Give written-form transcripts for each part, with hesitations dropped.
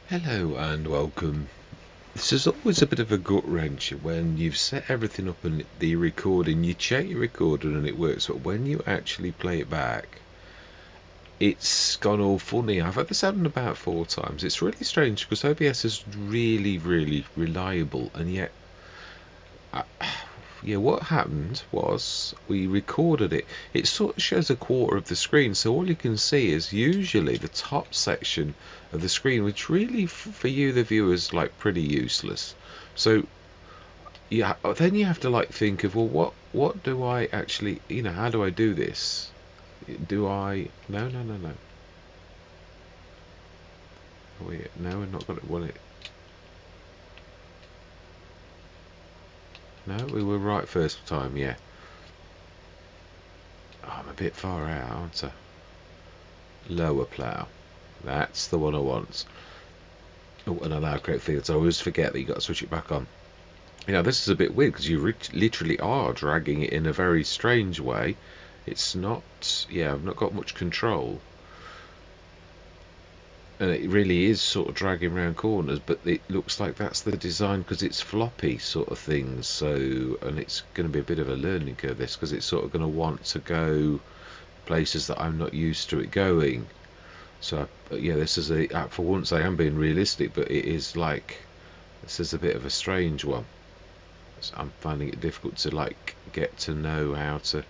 Hello and welcome. This is always a bit of a gut wrench when you've set everything up and the recording, you check your recording and it works, but when you actually play it back, it's gone all funny. I've had this happen about 4 times. It's really strange because OBS is really, really reliable, and yet I, yeah, what happened was we recorded it. It sort of shows a quarter of the screen, so all you can see is usually the top section of the screen, which really, for you, the viewer, is like pretty useless. So yeah, then you have to like think of, well, what do I actually, how do I do this? Do I? No, no, no, no. Wait, no, we're not going to want it. No, we were right first time. Yeah. Oh, I'm a bit far out, aren't I? Lower plough. That's the one I want. Oh, and allow correct fields. I always forget that you got to switch it back on. This is a bit weird because you literally are dragging it in a very strange way. It's not. Yeah, I've not got much control, and it really is sort of dragging around corners. But it looks like that's the design because it's floppy sort of things. So, and it's going to be a bit of a learning curve this because it's sort of going to want to go places that I'm not used to it going. So yeah, this is for once I am being realistic, but it is like this is a bit of a strange one. So I'm finding it difficult to like get to know how to,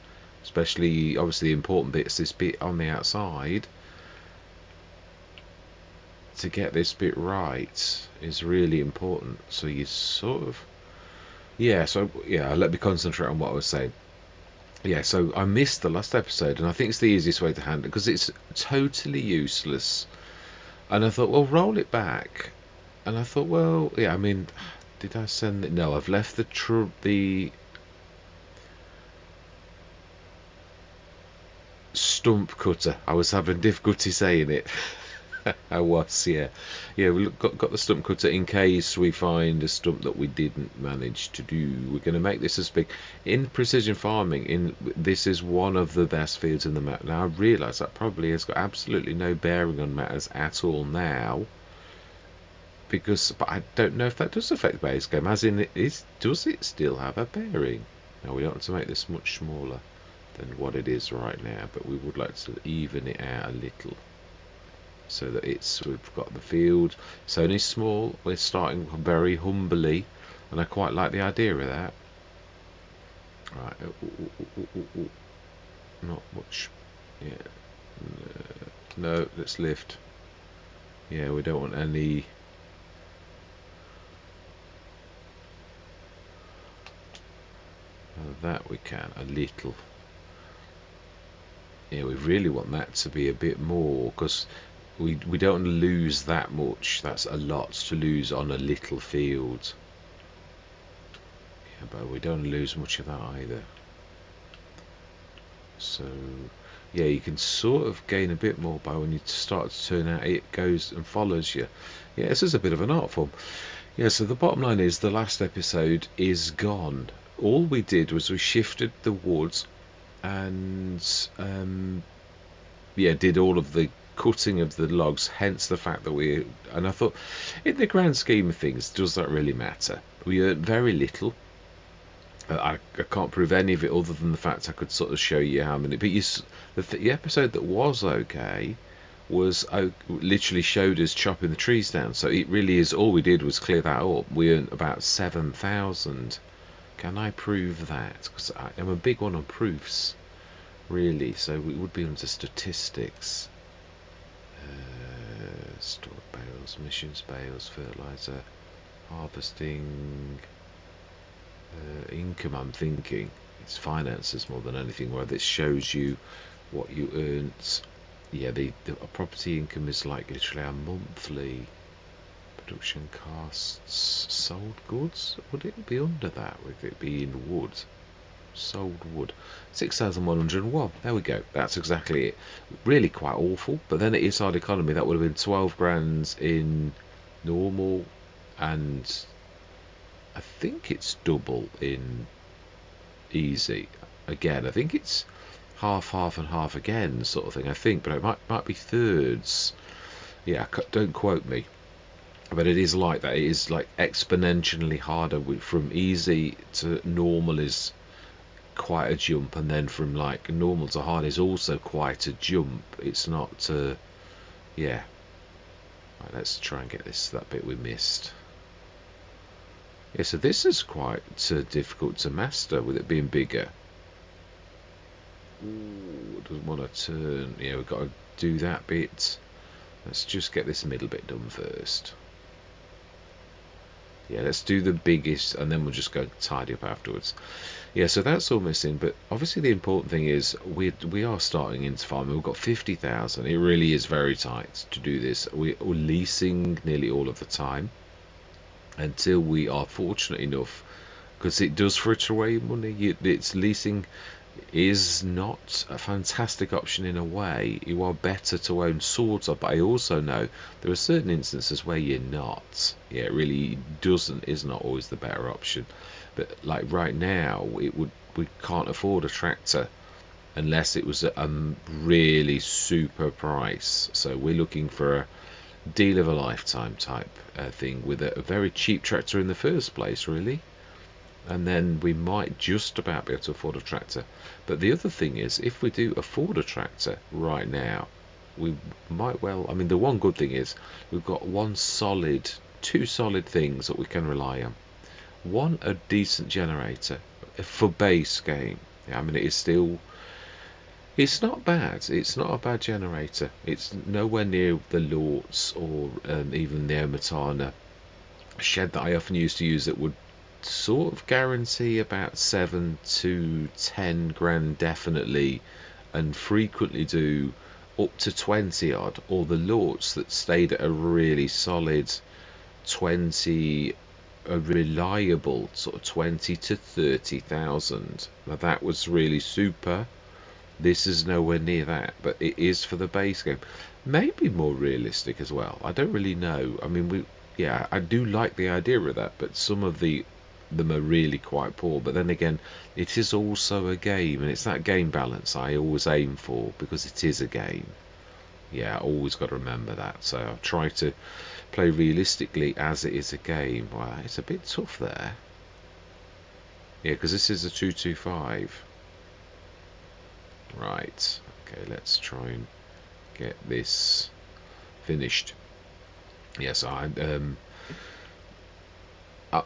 especially obviously the important bits, this bit on the outside. To get this bit right is really important. So you sort of, let me concentrate on what I was saying. Yeah, so I missed the last episode, and I think it's the easiest way to handle it because it's totally useless. And I thought, well, roll it back. And I thought, well, yeah, I mean, did I send it? No, I've left the stump cutter. I was having difficulty saying it. I was, yeah. Yeah, we got the stump cutter in case we find a stump that we didn't manage to do. We're going to make this as big. In precision farming, this is one of the best fields in the map. Now, I realise that probably has got absolutely no bearing on matters at all now. But I don't know if that does affect the base game. As in, does it still have a bearing? Now, we don't want to make this much smaller than what it is right now, but we would like to even it out a little. So that we've got the field. It's only small. We're starting very humbly, and I quite like the idea of that. Right, not much. Yeah, no, let's lift. Yeah, we don't want any. That we can a little. Yeah, we really want that to be a bit more because we don't lose that much. That's a lot to lose on a little field. Yeah, but we don't lose much of that either. So yeah, you can sort of gain a bit more by when you start to turn out it goes and follows you. Yeah, this is a bit of an art form. Yeah, so the bottom line is the last episode is gone. All we did was we shifted the woods and did all of the cutting of the logs, hence the fact that and I thought, in the grand scheme of things, does that really matter? We earned very little. I can't prove any of it other than the fact I could sort of show you how many. But the episode that was okay was literally showed us chopping the trees down. So it really is, all we did was clear that up. We earned about 7,000. Can I prove that? Because I'm a big one on proofs, really. So we would be under statistics. Stored bales, missions bales, fertilizer, harvesting, income. I'm thinking it's finances more than anything, where this shows you what you earned. Yeah, the property income is like literally a monthly. Production costs, sold goods. Would it be under that with it being wood? Sold wood, 6,101. There we go. That's exactly it. Really quite awful. But then at inside economy, that would have been 12 grand in normal, and I think it's double in easy. Again, I think it's half, half, and half again, sort of thing. I think, but it might be thirds. Yeah, don't quote me. But it is like that. It is like exponentially harder. From easy to normal is quite a jump, and then from like normal to hard is also quite a jump. It's not yeah. Right, let's try and get that bit we missed. Yeah, so this is quite difficult to master with it being bigger. Ooh, doesn't want to turn. Yeah, we've got to do that bit. Let's just get this middle bit done first. Yeah, let's do the biggest, and then we'll just go tidy up afterwards. Yeah, so that's all missing, but obviously the important thing is we are starting into farming. We've got 50,000. It really is very tight to do this. We're leasing nearly all of the time until we are fortunate enough, because it does fritter away money. It's leasing is not a fantastic option in a way. You are better to own swords up, but I also know there are certain instances where you're not. Yeah, it really is not always the better option. But like right now, we can't afford a tractor unless it was a really super price. So we're looking for a deal of a lifetime type thing with a very cheap tractor in the first place, really. And then we might just about be able to afford a tractor. But the other thing is, if we do afford a tractor right now, we might well. I mean, the one good thing is we've got two solid things that we can rely on. One, a decent generator for base game. Yeah, I mean, it's not bad. It's not a bad generator. It's nowhere near the Lortz or even the Omatana shed that I often used to use that would sort of guarantee about 7 to 10 grand definitely, and frequently do up to 20 odd, or the Lortz that stayed at a really solid 20, a reliable sort of 20 to 30,000. Now that was really super. This is nowhere near that, but it is for the base game. Maybe more realistic as well. I don't really know. I mean, yeah, I do like the idea of that, but some of them are really quite poor. But then again, it is also a game, and it's that game balance I always aim for, because it is a game. Yeah, I always got to remember that. So I try to play realistically as it is a game. Well, it's a bit tough there. Yeah, because this is a 225. Right. Okay, let's try and get this finished. Yes, I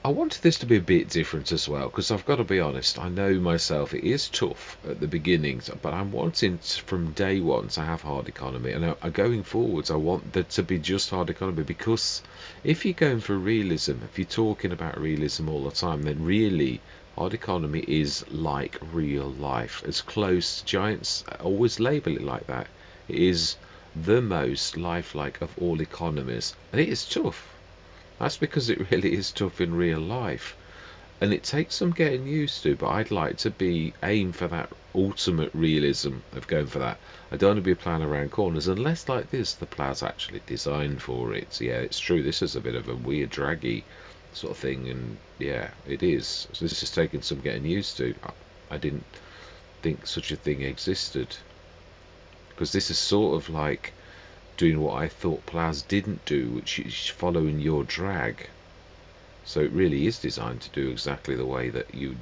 wanted this to be a bit different as well, because I've got to be honest, I know myself it is tough at the beginnings, but I'm wanting from day one to have hard economy, and going forwards I want there to be just hard economy, because if you're going for realism, if you're talking about realism all the time, then really hard economy is like real life, as close. Giants always label it like that. It is the most lifelike of all economies, and it is tough. That's because it really is tough in real life, and it takes some getting used to. But I'd like to aim for that ultimate realism of going for that. I don't want to be ploughing around corners unless, like this, the plough's actually designed for it. So yeah, it's true. This is a bit of a weird, draggy sort of thing, and yeah, it is. So this is taking some getting used to. I didn't think such a thing existed, because this is sort of like doing what I thought ploughs didn't do, which is following your drag. So it really is designed to do exactly the way that you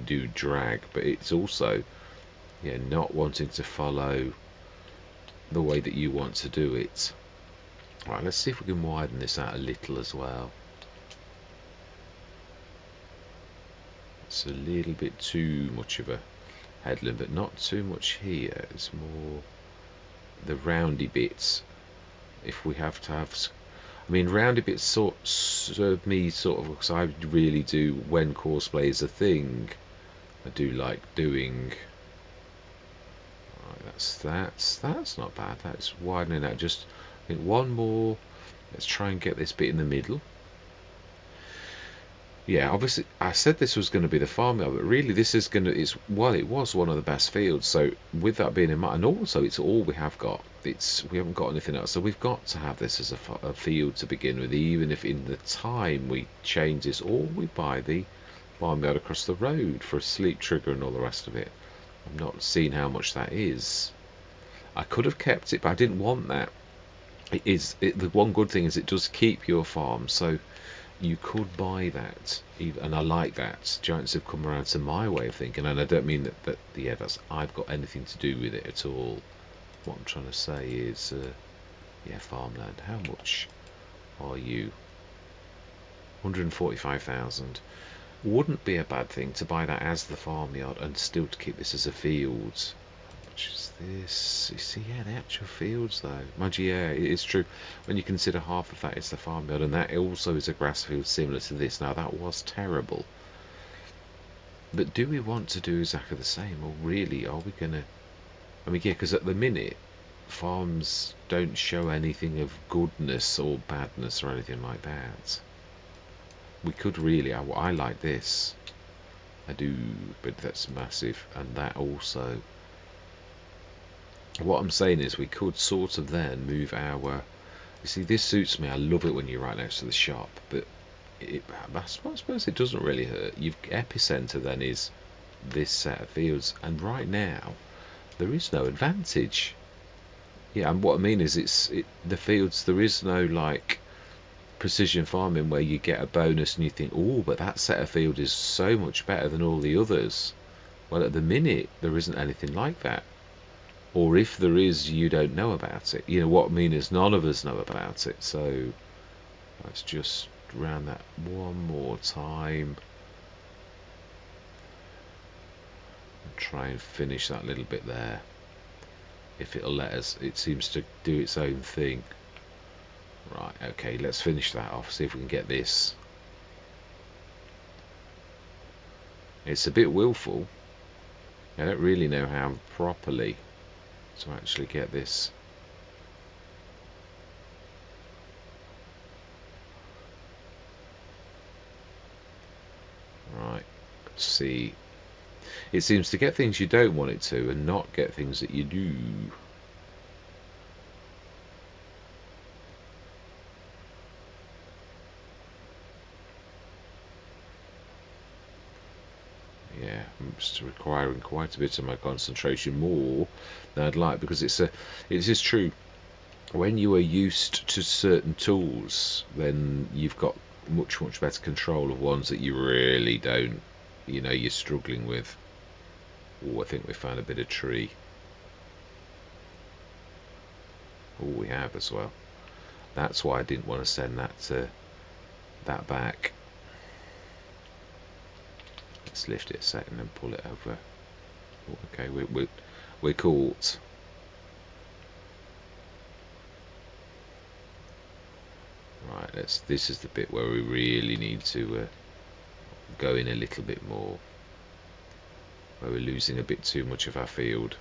do drag, but it's also, yeah, not wanting to follow the way that you want to do it. Right, let's see if we can widen this out a little as well. It's a little bit too much of a headland, but not too much here. It's more the roundy bits. If we have to have, I mean, roundy bits serve me sort of, because I really do, when cosplay is a thing, I do like doing. Right, that's not bad. That's widening out. Just, I think, one more. Let's try and get this bit in the middle. Yeah, obviously I said this was going to be the farmyard, but really this is going to, it was one of the best fields. So with that being in mind, and also it's all we have got. We haven't got anything else, so we've got to have this as a field to begin with, even if in the time we change this, or we buy the farmyard across the road for a sleep trigger and all the rest of it. I'm not seeing how much that is. I could have kept it, but I didn't want that. The one good thing is it does keep your farm, so you could buy that, and I like that. Giants have come around to my way of thinking, and I don't mean that yeah, that's I've got anything to do with it at all. What I'm trying to say is, yeah, farmland. How much are you? 145,000. Wouldn't be a bad thing to buy that as the farmyard and still to keep this as a field. How much is this? You see, yeah, the actual fields though. Mind you, yeah, it is true. When you consider half of that is the farmyard, and that also is a grass field similar to this. Now that was terrible. But do we want to do exactly the same, or really are we gonna? I mean, yeah, because at the minute farms don't show anything of goodness or badness or anything like that. We could really, I like this. I do, but that's massive. And that also, what I'm saying is we could sort of then move our, you see, this suits me. I love it when you're right next to the shop, but I suppose it doesn't really hurt. Epicenter then is this set of fields, and right now there is no advantage. Yeah, and what I mean is the fields, there is no like precision farming where you get a bonus and you think, oh, but that set of field is so much better than all the others. Well, at the minute there isn't anything like that, or if there is, you don't know about it. You know what I mean is none of us know about it. So let's just round that one more time and try and finish that little bit there, if it'll let us. It seems to do its own thing. Right, okay, let's finish that off, see if we can get this. It's a bit willful. I don't really know how properly to actually get this. Right, let's see. It seems to get things you don't want it to and not get things that you do. Yeah, I'm just requiring quite a bit of my concentration, more than I'd like, because it is true. When you are used to certain tools, then you've got much better control of ones that you really don't. You know, you're struggling with. Oh, I think we found a bit of tree. Oh, we have as well. That's why I didn't want to send that back. Let's lift it a second and pull it over. Oh, okay, we're caught. Right, this is the bit where we really need to go in a little bit more, where we're losing a bit too much of our field.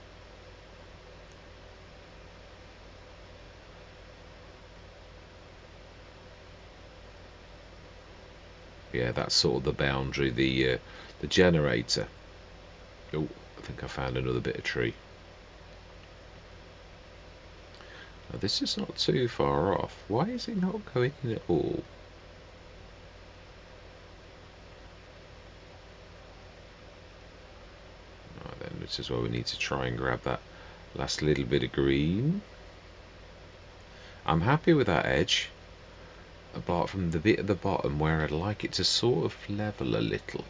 Yeah, that's sort of the boundary, the generator. Oh, I think I found another bit of tree. Now, this is not too far off. Why is it not going in at all? Right then, this is where we need to try and grab that last little bit of green. I'm happy with that edge, apart from the bit at the bottom where I'd like it to sort of level a little.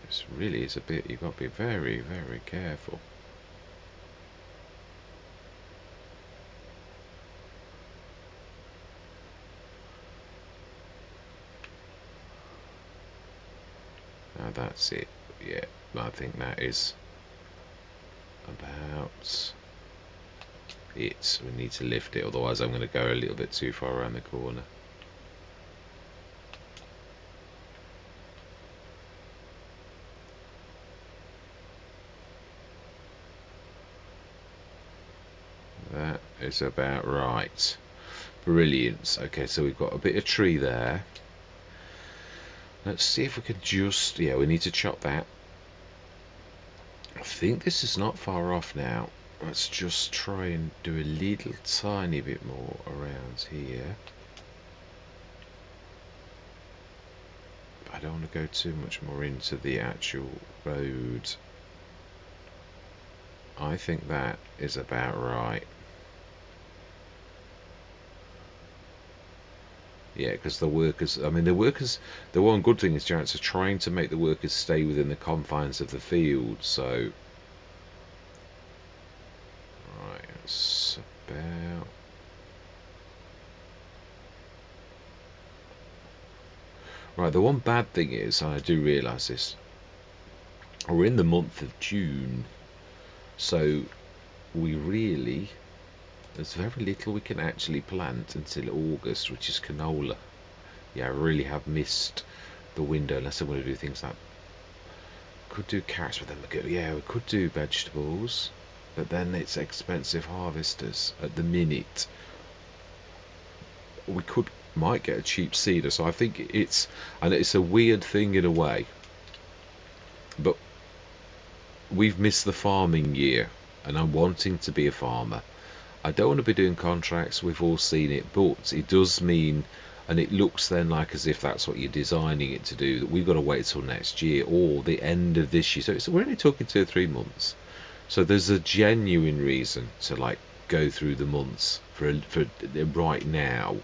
This really is a bit, you've got to be very careful. Now that's it. Yeah, I think that is about it. We need to lift it, otherwise I'm going to go a little bit too far around the corner. That is about right. Brilliant. Okay, so we've got a bit of tree there. Let's see if we can just, yeah, we need to chop that. I think this is not far off now. Let's just try and do a little tiny bit more around here. I don't want to go too much more into the actual road. I think that is about right. Yeah, because the workers, I mean, the workers, the one good thing is Giants are trying to make the workers stay within the confines of the field. So, right, it's about. Right, the one bad thing is, and I do realise this, we're in the month of June, so we really, there's very little we can actually plant until August, which is canola. Yeah, I really have missed the window unless I want to do things like, could do carrots, but then yeah, we could do vegetables, but then it's expensive harvesters at the minute. We might get a cheap seeder, so I think it's a weird thing in a way, but we've missed the farming year, and I'm wanting to be a farmer. I don't want to be doing contracts, we've all seen it, but it does mean, and it looks then like as if that's what you're designing it to do, that we've got to wait till next year or the end of this year. So we're only talking 2 or 3 months. So there's a genuine reason to like go through the months for right now.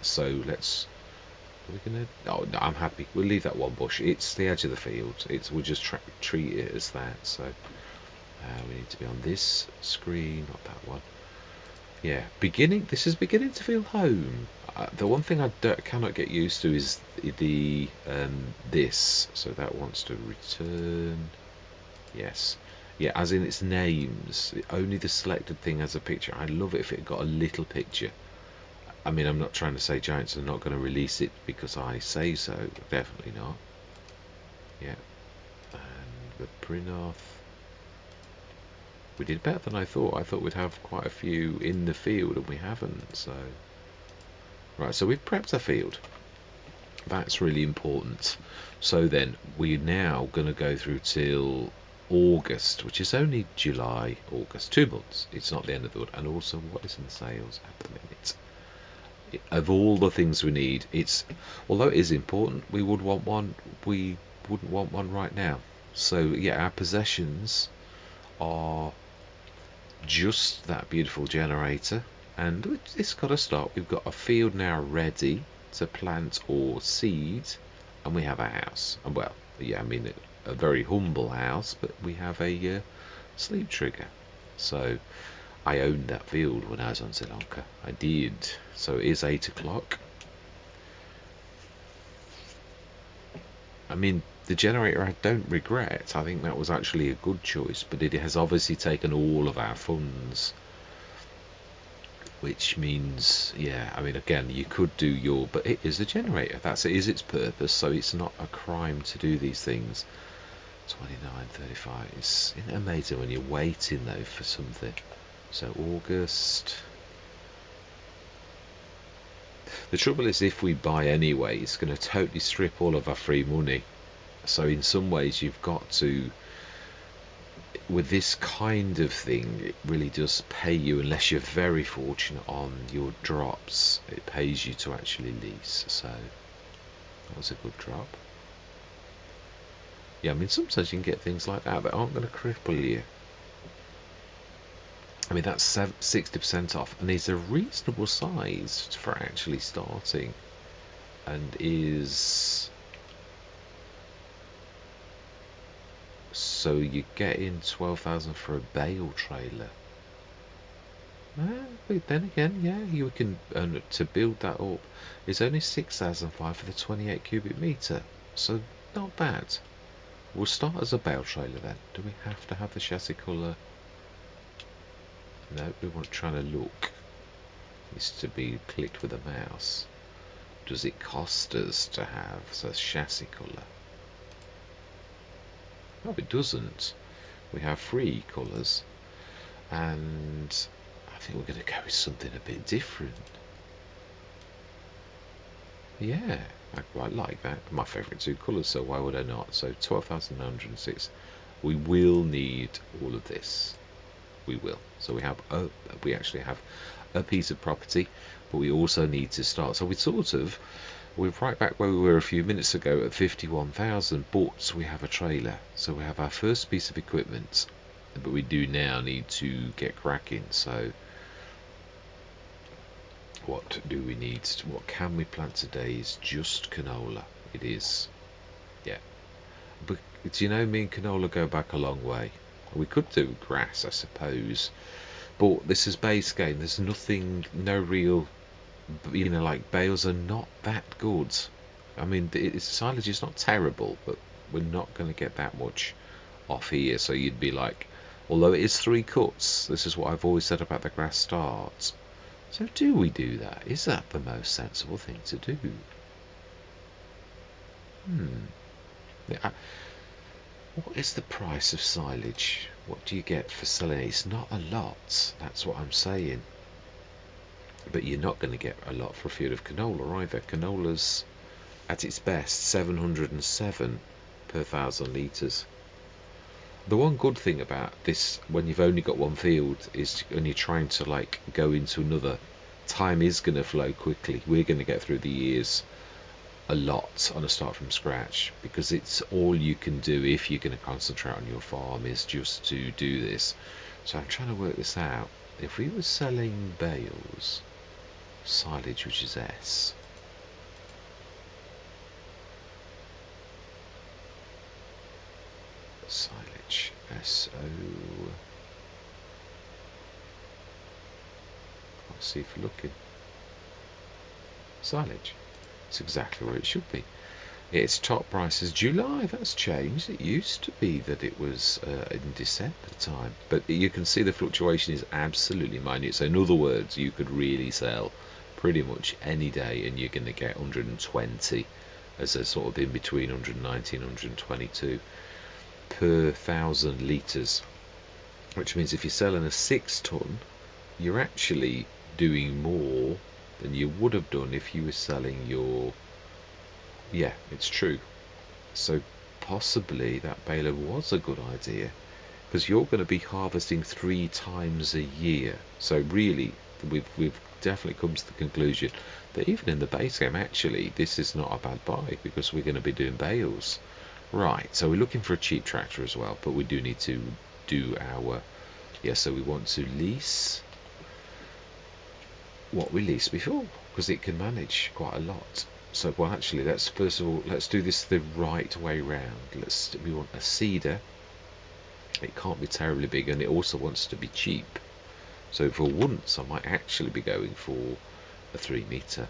So we're gonna. Oh, no, I'm happy. We'll leave that one bush. It's the edge of the field. We'll just treat it as that. So we need to be on this screen, not that one. Yeah, this is beginning to feel home. The one thing I cannot get used to is the this. So that wants to return. Yes. Yeah, as in its names. Only the selected thing has a picture. I'd love it if it got a little picture. I mean, I'm not trying to say Giants are not going to release it because I say so. Definitely not. Yeah. And the Prinoth. We did better than I thought. I thought we'd have quite a few in the field, and we haven't. So, right. So we've prepped our field. That's really important. So then we're now going to go through till August, which is only July, August, 2 months. It's not the end of the world. And also, what is in sales at the minute? Of all the things we need, although it is important, we wouldn't want one right now. So yeah, our possessions are just that beautiful generator, and it's got to start. We've got a field now ready to plant or seed, and we have a house. And well, yeah, I mean a very humble house, but we have a sleep trigger. So I owned that field when I was on Sri Lanka. I did. So it is 8 o'clock. I mean, the generator I don't regret. I think that was actually a good choice, but it has obviously taken all of our funds. Which means, yeah, I mean, again, you could do but it is a generator. It is its purpose, so it's not a crime to do these things. 29.35. Isn't it amazing when you're waiting, though, for something? So August. The trouble is, if we buy anyway, it's going to totally strip all of our free money. So in some ways, you've got to, with this kind of thing, it really does pay you, unless you're very fortunate on your drops, it pays you to actually lease. So that was a good drop. Yeah, I mean, sometimes you can get things like that aren't going to cripple you. I mean, that's 60% off, and is a reasonable size for actually starting, and is, so you get in 12,000 for a bale trailer. But then again, yeah, you can to build that up. It's only 6,005 for the 28 cubic meter, so not bad. We'll start as a bale trailer then. Do we have to have the chassis colour? No, we weren't trying to look. It's to be clicked with a mouse. Does it cost us to have the chassis colour? No, it doesn't. We have free colours, and I think we're going to go with something a bit different. Yeah, I quite like that. My favourite 2 colours, so why would I not? So 12,906. We will need all of this. We will. So we actually have a piece of property, but we also need to start. So we're right back where we were a few minutes ago at 51,000, but we have a trailer. So we have our first piece of equipment. but we do now need to get cracking. So what do we need? What can we plant today is just canola. It is, yeah. But do you know, me and canola go back a long way. We could do grass, I suppose, but this is base game. There's nothing, no real, like bales are not that good. I mean, silage is not terrible, but we're not going to get that much off here. So you'd be like, although it is 3 cuts, this is what I've always said about the grass start. So do we do that? Is that the most sensible thing to do? Yeah, what is the price of silage? What do you get for selling it? It's not a lot, that's what I'm saying. But you're not going to get a lot for a field of canola either. Canola's at its best 707 per 1,000 litres. The one good thing about this, when you've only got one field, is when you're trying to like go into another, time is going to flow quickly. We're going to get through the years a lot on a start from scratch, because it's all you can do if you're going to concentrate on your farm is just to do this. So I'm trying to work this out. If we were selling bales, silage, which is S, silage, SO, can't see for looking, silage, it's exactly where it should be. Its top price is July. That's changed. It used to be that it was in December time, but you can see the fluctuation is absolutely minute. So in other words, you could really sell pretty much any day and you're going to get 120 as a sort of in between 119 and 122 per 1,000 litres, which means if you're selling a 6 ton, you're actually doing more than you would have done if you were selling your, yeah, it's true. So possibly that baler was a good idea, because you're going to be harvesting 3 times a year. So really we've definitely come to the conclusion that even in the base game, actually this is not a bad buy, because we're going to be doing bales. Right, so we're looking for a cheap tractor as well, but we do need to do our, yeah, so we want to lease what we leased before, because it can manage quite a lot. So, well, actually, let's first of all, let's do this the right way round. We want a seeder. It can't be terribly big, and it also wants to be cheap. So for once, I might actually be going for a 3 meter.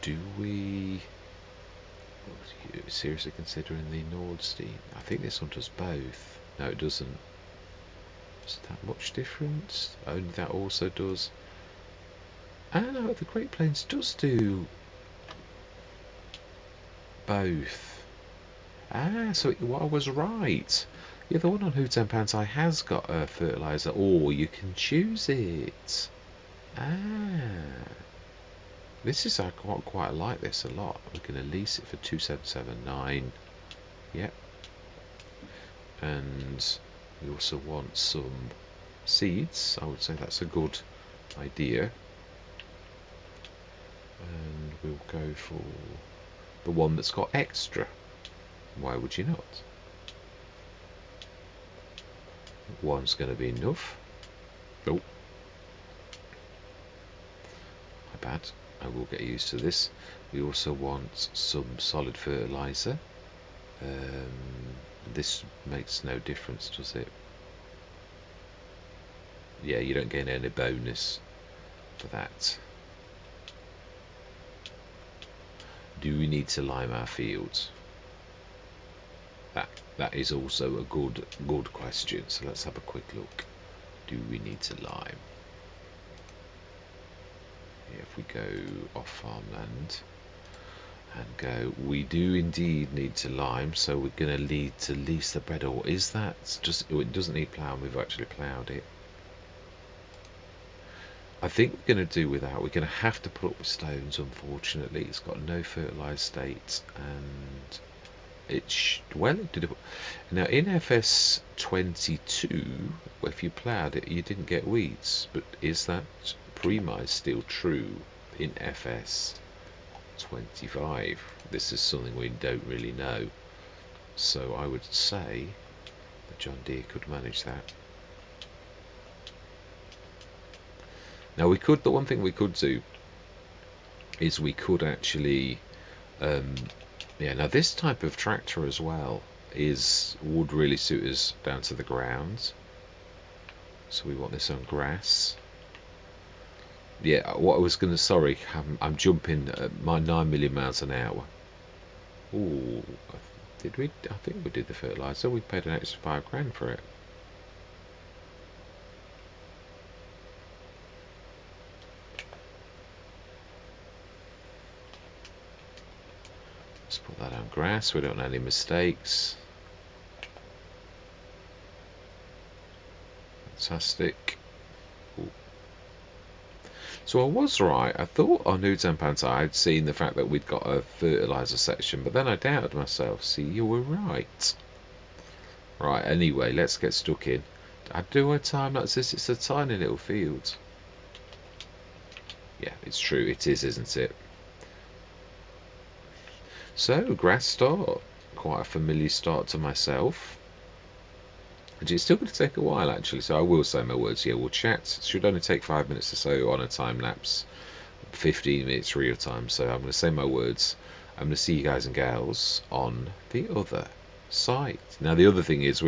Do we seriously considering the Nordstein? I think this one does both. No, it doesn't. Is that much difference? Only that also does. Ah, no, the Great Plains does do both. Ah, so I was right. Yeah, the one on Hoots and Pantai has got a fertiliser, or you can choose it. Ah, this is, I quite like this a lot. I'm going to lease it for 2,779. Yep. And we also want some seeds. I would say that's a good idea. And we'll go for the one that's got extra. Why would you not? One's going to be enough. Oh, my bad. I will get used to this. We also want some solid fertiliser. This makes no difference, does it? Yeah, you don't get any bonus for that. Do we need to lime our fields? That is also a good question. So let's have a quick look. Do we need to lime? Yeah, if we go off farmland and go, we do indeed need to lime. So we're going to need to lease the bread. Or is that just? Oh, it doesn't need ploughing. We've actually ploughed it. I think we're going to do without. We're going to have to put up with stones, unfortunately. It's got no fertilised state, and it's well. Now in FS22, if you ploughed it, you didn't get weeds. But is that premise still true in FS25? This is something we don't really know. So I would say that John Deere could manage that. Now we could, the one thing we could do is we could actually, yeah, now this type of tractor as well would really suit us down to the ground. So we want this on grass. Yeah, what I was going to, sorry, I'm jumping at my 9 million miles an hour. Ooh, did we? I think we did the fertilizer. We paid an extra £5 for it. Let's put that on grass. We don't have any mistakes. Fantastic. Ooh. So I was right. I thought on Nudes and Pants I'd seen the fact that we'd got a fertilizer section, but then I doubted myself. See, you were right. Right, anyway, let's get stuck in. I do a time like this. It's a tiny little field. Yeah, it's true. It is, isn't it? So, grass start. Quite a familiar start to myself. And it's still going to take a while, actually, so I will say my words here. We'll chat. It should only take 5 minutes or so on a time lapse. 15 minutes real time, so I'm going to say my words. I'm going to see you guys and gals on the other side. Now, the other thing is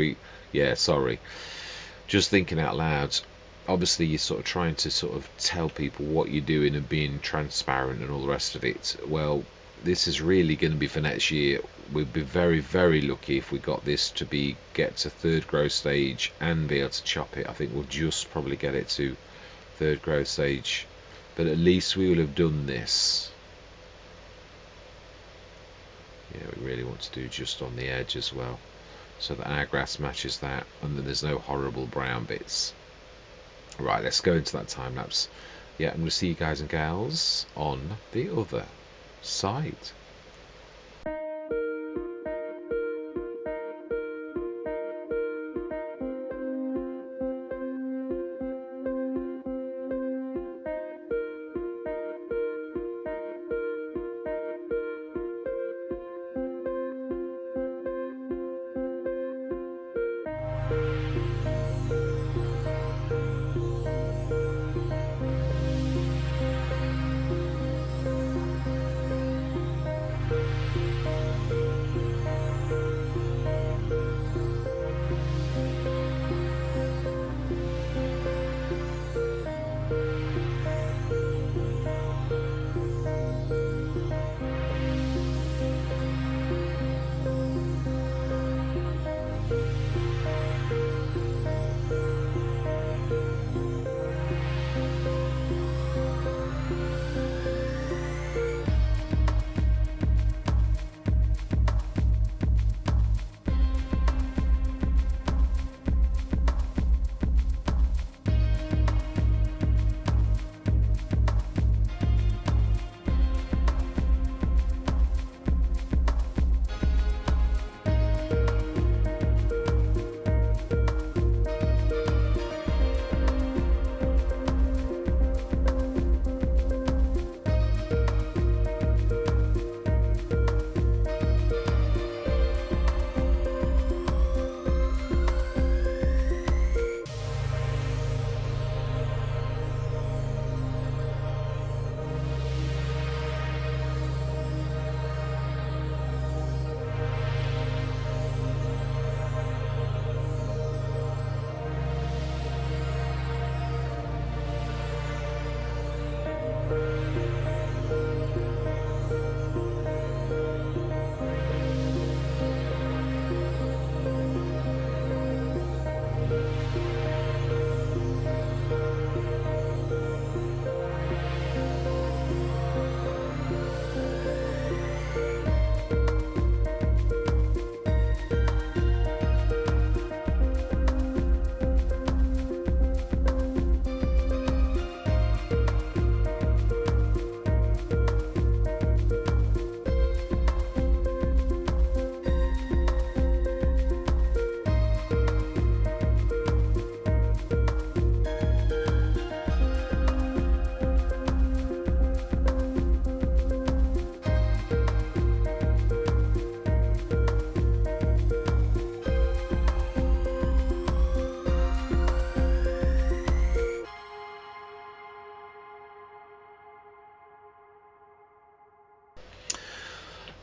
just thinking out loud. Obviously, you're sort of trying to sort of tell people what you're doing and being transparent and all the rest of it. Well, this is really going to be for next year. We'd be very, very lucky if we got this to get to third growth stage and be able to chop it. I think we'll just probably get it to third growth stage, but at least we will have done this. Yeah, we really want to do just on the edge as well, so that our grass matches that, and then there's no horrible brown bits. Right, let's go into that time lapse. Yeah, I'm going to see you guys and gals on the other side.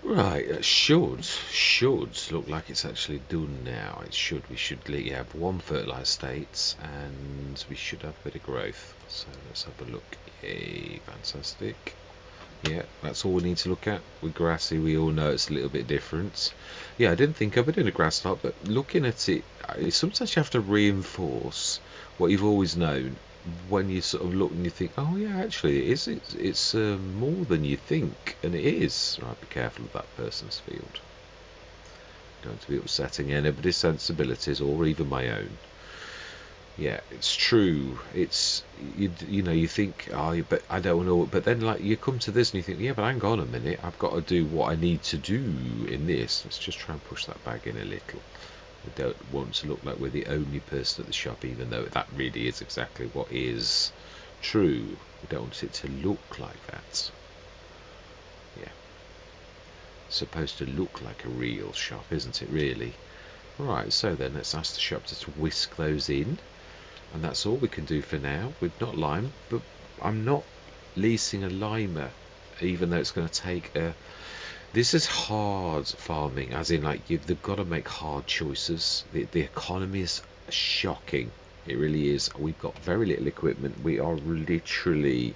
Right, it should look like it's actually done now. It should. We should have one fertilised state, and we should have a bit of growth. So let's have a look. Yay, fantastic. Yeah, that's all we need to look at. With grassy, we all know it's a little bit different. Yeah, I didn't think of it in a grass type, but looking at it, sometimes you have to reinforce what you've always known when you sort of look and you think, oh yeah, actually it is. It's more than you think, and it is. Right, be careful of that person's field. Don't want to be upsetting anybody's sensibilities or even my own. Yeah, it's true. It's you think, oh, but I don't know. But then, like, you come to this and you think, yeah, but hang on a minute, I've got to do what I need to do in this. Let's just try and push that bag in a little. We don't want to look like we're the only person at the shop, even though that really is exactly what is true. We don't want it to look like that. Yeah, it's supposed to look like a real shop, isn't it? Really. Right. So then, let's ask the shop to whisk those in. And that's all we can do for now. We've not limed, but I'm not leasing a limer, even though it's going to take a... This is hard farming, as in, like, they've got to make hard choices. The economy is shocking. It really is. We've got very little equipment. We are literally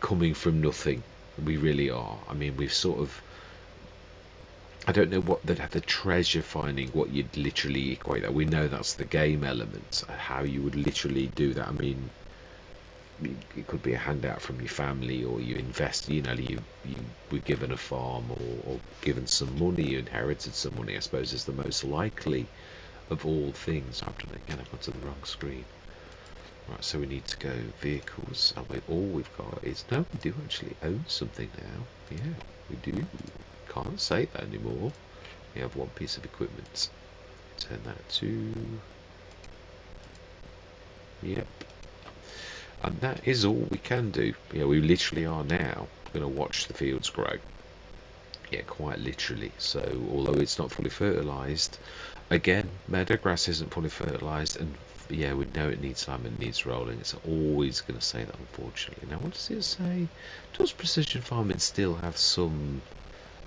coming from nothing. We really are. I mean, we've sort of... I don't know what the treasure finding, what you'd literally equate that. We know that's the game element, how you would literally do that. I mean, it could be a handout from your family, or you invest, you were given a farm, or given some money, you inherited some money, I suppose, is the most likely of all things. I've done it again, I've gone to the wrong screen. Right, so we need to go vehicles, and all we've got is, no, we do actually own something now. Yeah, we do. Can't say that anymore. We have one piece of equipment. Turn that to... Yep. And that is all we can do. Yeah, we literally are now going to watch the fields grow. Yeah, quite literally. So, although it's not fully fertilised, again, meadow grass isn't fully fertilised, and yeah, we know it needs time and needs rolling. It's always going to say that, unfortunately. Now, what does it say? Does precision farming still have some...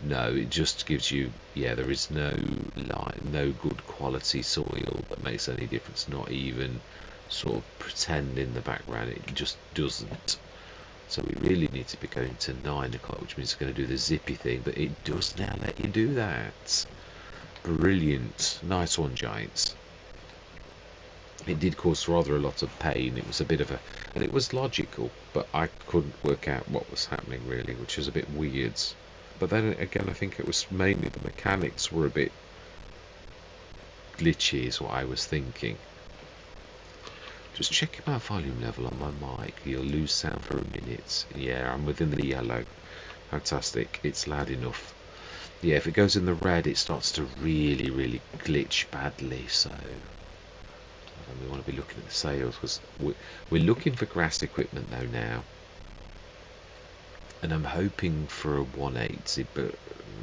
No, it just gives you, yeah, there is no good quality soil that makes any difference, not even sort of pretend in the background, it just doesn't. So we really need to be going to 9 o'clock, which means it's going to do the zippy thing, but it does now let you do that. Brilliant. Nice one, Giants. It did cause rather a lot of pain. It was a bit of a... And it was logical, but I couldn't work out what was happening, really, which was a bit weird. But then again, I think it was mainly the mechanics were a bit glitchy, is what I was thinking. Just checking my volume level on my mic. You'll lose sound for a minute. Yeah, I'm within the yellow. Fantastic. It's loud enough. Yeah, if it goes in the red, it starts to really, really glitch badly. So we want to be looking at the sales, because we're looking for grass equipment though now. And I'm hoping for a 180, but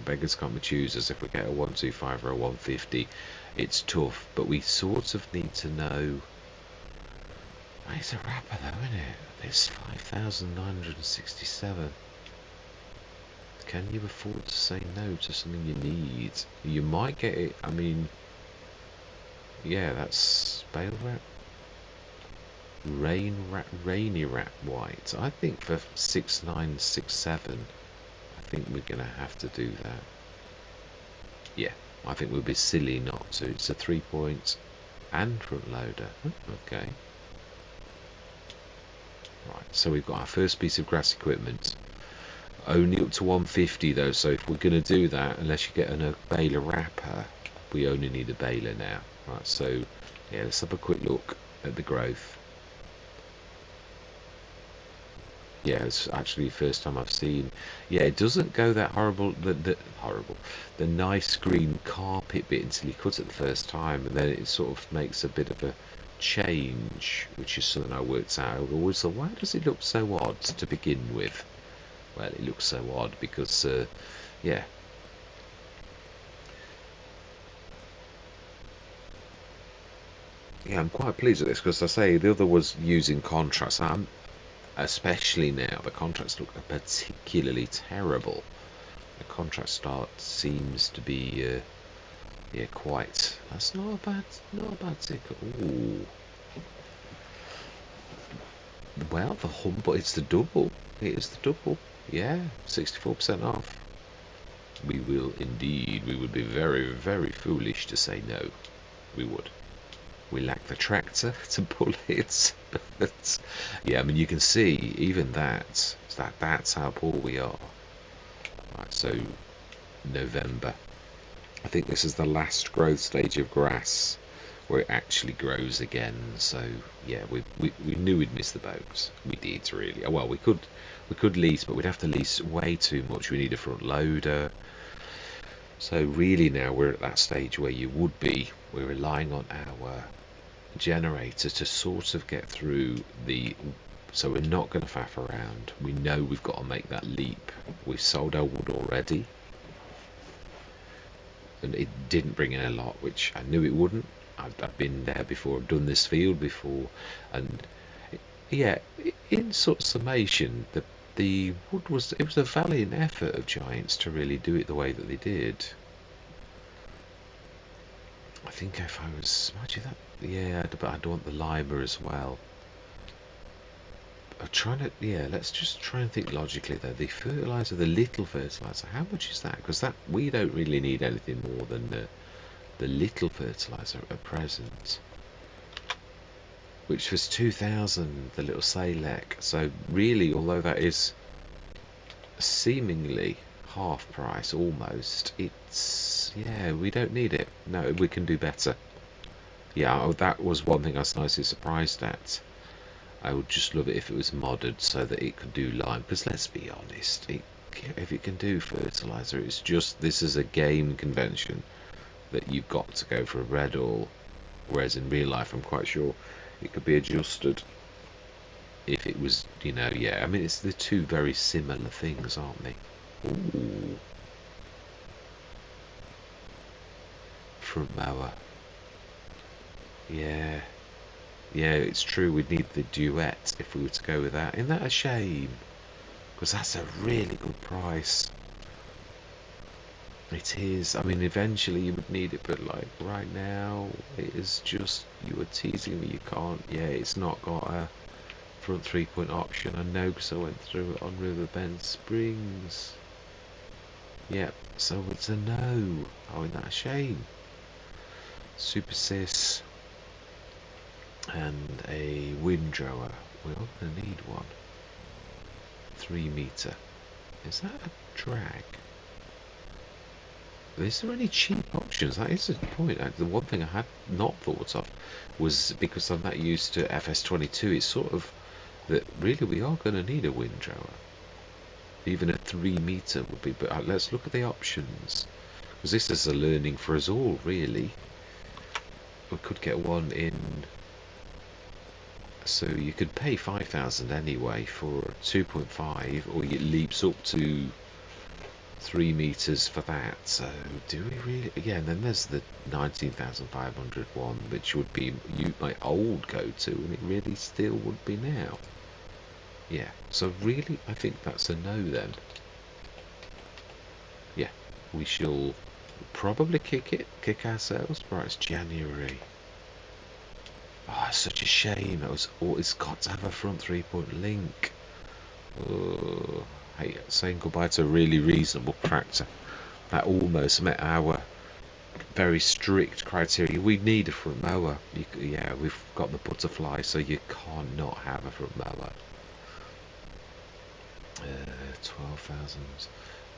beggars can't be choosers. If we get a 125 or a 150, it's tough. But we sort of need to know. It's a wrapper though, isn't it? It's 5,967. Can you afford to say no to something you need? You might get it. I mean, yeah, that's bale wrap. Rainy rat white. I think for 6,967, I think we're gonna have to do that. Yeah, I think we'll be silly not to. It's a 3-point and front loader. Okay. Right, so we've got our first piece of grass equipment. Only up to 150 though, so if we're gonna do that, unless you get a baler wrapper, we only need a baler now. Right, so yeah, let's have a quick look at the growth. Yeah, it's actually the first time I've seen. Yeah, it doesn't go that horrible. The nice green carpet bit until you cut it the first time, and then it sort of makes a bit of a change, which is something I worked out. I always thought, why does it look so odd to begin with? Well, it looks so odd because, yeah. Yeah, I'm quite pleased with this because I say the other was using contrast. Especially now, the contracts look particularly terrible. The contract start seems to be yeah, quite. That's not a bad ticket. Ooh. Well, the humble. It's the double. It is the double. Yeah, 64% off. We will indeed. We would be very, very foolish to say no. We would. We lack the tractor to pull it. But yeah, I mean, you can see even that's how poor we are. Right, so November. I think this is the last growth stage of grass where it actually grows again. So yeah, we knew we'd miss the boat. We did really. Well, we could lease, but we'd have to lease way too much. We need a front loader. So really now we're at that stage where we're relying on our generator to sort of get through so we're not going to faff around. We know we've got to make that leap. We've sold our wood already. And it didn't bring in a lot, which I knew it wouldn't. I've been there before, I've done this field before, and yeah, in sort of summation, the wood was a valiant effort of Giants to really do it the way that they did. I think if I was imagine that, yeah, but I'd want the lima as well. I'm trying to, yeah, let's just try and think logically though. The fertilizer, the little fertilizer, how much is that? Because that we don't really need anything more than the little fertilizer at present, which was 2,000, the little Salek. So really, although that is seemingly half price almost, it's, yeah, we don't need it. No, we can do better. Yeah, that was one thing I was nicely surprised at. I would just love it if it was modded so that it could do lime, because let's be honest, if it can do fertilizer, it's just, this is a game convention that you've got to go for a red all, whereas in real life I'm quite sure it could be adjusted if it was, you know, yeah, I mean, it's the two very similar things, aren't they? Ooh. Front mower. Yeah. Yeah, it's true, we'd need the duet if we were to go with that. Isn't that a shame? Because that's a really good price. It is. I mean, eventually you would need it, but like right now, it is just, you were teasing me, you can't. Yeah, it's not got a front 3-point option. I know because I went through it on Riverbend Springs. Yep, so it's a no. Oh, isn't that a shame? Super Sis. And a windrower. We're going to need one. 3 meter. Is that a drag? Is there any cheap options? That is a point. The one thing I had not thought of was, because I'm not used to FS22, it's sort of that really we are going to need a windrower. Even a 3 meter would be, but let's look at the options, because this is a learning for us all, really. We could get one in. So you could pay 5,000 anyway for 2.5, or it leaps up to 3 meters for that. So do we really? Again, then there's the 19,500 one, which would be my old go-to, and it really still would be now. Yeah. So really, I think that's a no then. Yeah, we shall probably kick ourselves. Right, it's January. Oh, it's such a shame. It's got to have a front 3-point link. Oh, hey, saying goodbye to a really reasonable tractor. That almost met our very strict criteria. We need a front mower. Yeah, we've got the butterfly, so you can't not have a front mower. 12,000.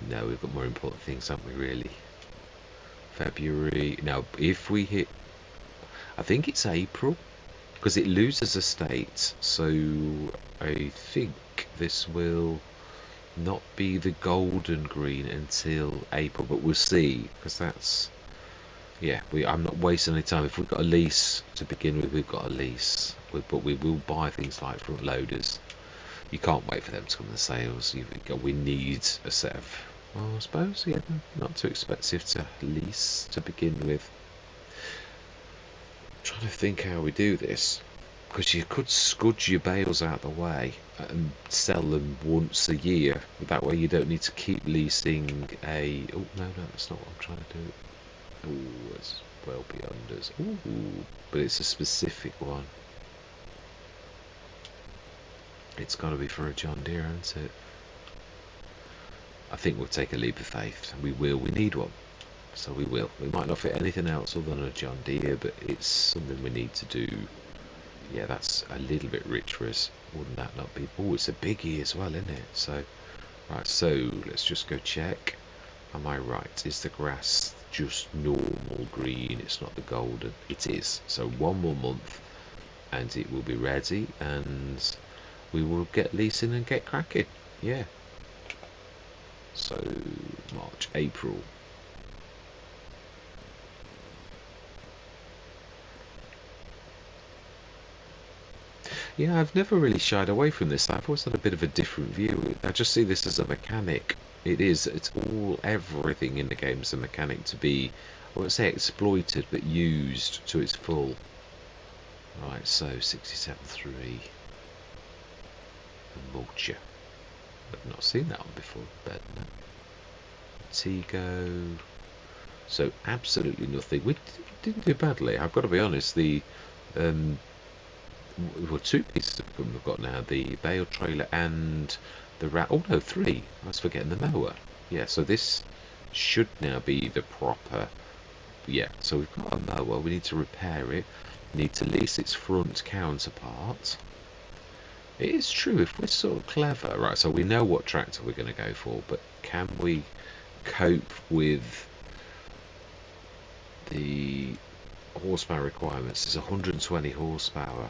No, we've got more important things, haven't we, really? February. Now, if we hit, I think it's April, because it loses a state, so I think this will not be the golden green until April, but we'll see, because that's, yeah, I'm not wasting any time. If we've got a lease to begin with, we've got a lease, but we will buy things like front loaders. You can't wait for them to come to the sales. We need a set of, well, I suppose, yeah, not too expensive to lease to begin with. I'm trying to think how we do this. because you could scud your bales out the way and sell them once a year. That way you don't need to keep leasing a... Oh, no, that's not what I'm trying to do. Oh, it's well beyond us. Ooh, but it's a specific one. It's got to be for a John Deere, isn't it? I think we'll take a leap of faith. We will. We need one. So we will. We might not fit anything else other than a John Deere, but it's something we need to do. Yeah, that's a little bit rich for us. Wouldn't that not be? Oh, it's a biggie as well, isn't it? So, right, so let's just go check. Am I right? Is the grass just normal green? It's not the golden. It is. So 1 more month and it will be ready and we will get leasing and get cracking. Yeah. So March, April. Yeah, I've never really shied away from this. I've always had a bit of a different view. I just see this as a mechanic. It is. It's all, everything in the game is a mechanic to be, I won't say exploited, but used to its full. Right, so 67.3. The Mulcher. I've not seen that one before, but no. Tego. So absolutely nothing. We didn't do badly. I've got to be honest. The well, 2 pieces of equipment we've got now: the bale trailer and the rat. Oh no, 3. I was forgetting the mower. Yeah, so this should now be the proper. Yeah, so we've got a mower. We need to repair it. We need to lease its front counterpart. It is true, if we're sort of clever, right, so we know what tractor we're going to go for, but can we cope with the horsepower requirements? It's 120 horsepower.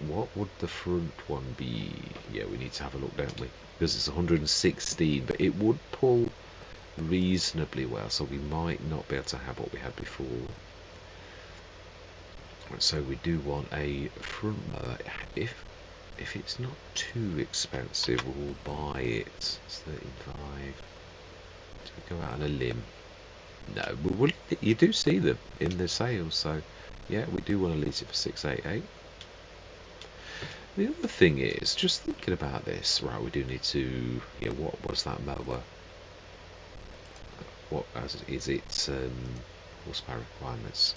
What would the front one be? Yeah, we need to have a look, don't we? Because it's 116, but it would pull reasonably well, so we might not be able to have what we had before. So we do want a front mower. If it's not too expensive, we'll buy it. It's 35. Do we go out on a limb? No, you do see them in the sales, so yeah, we do want to lease it for 688. The other thing is, just thinking about this, right, we do need to, yeah, what was that mower? What is it, horsepower requirements?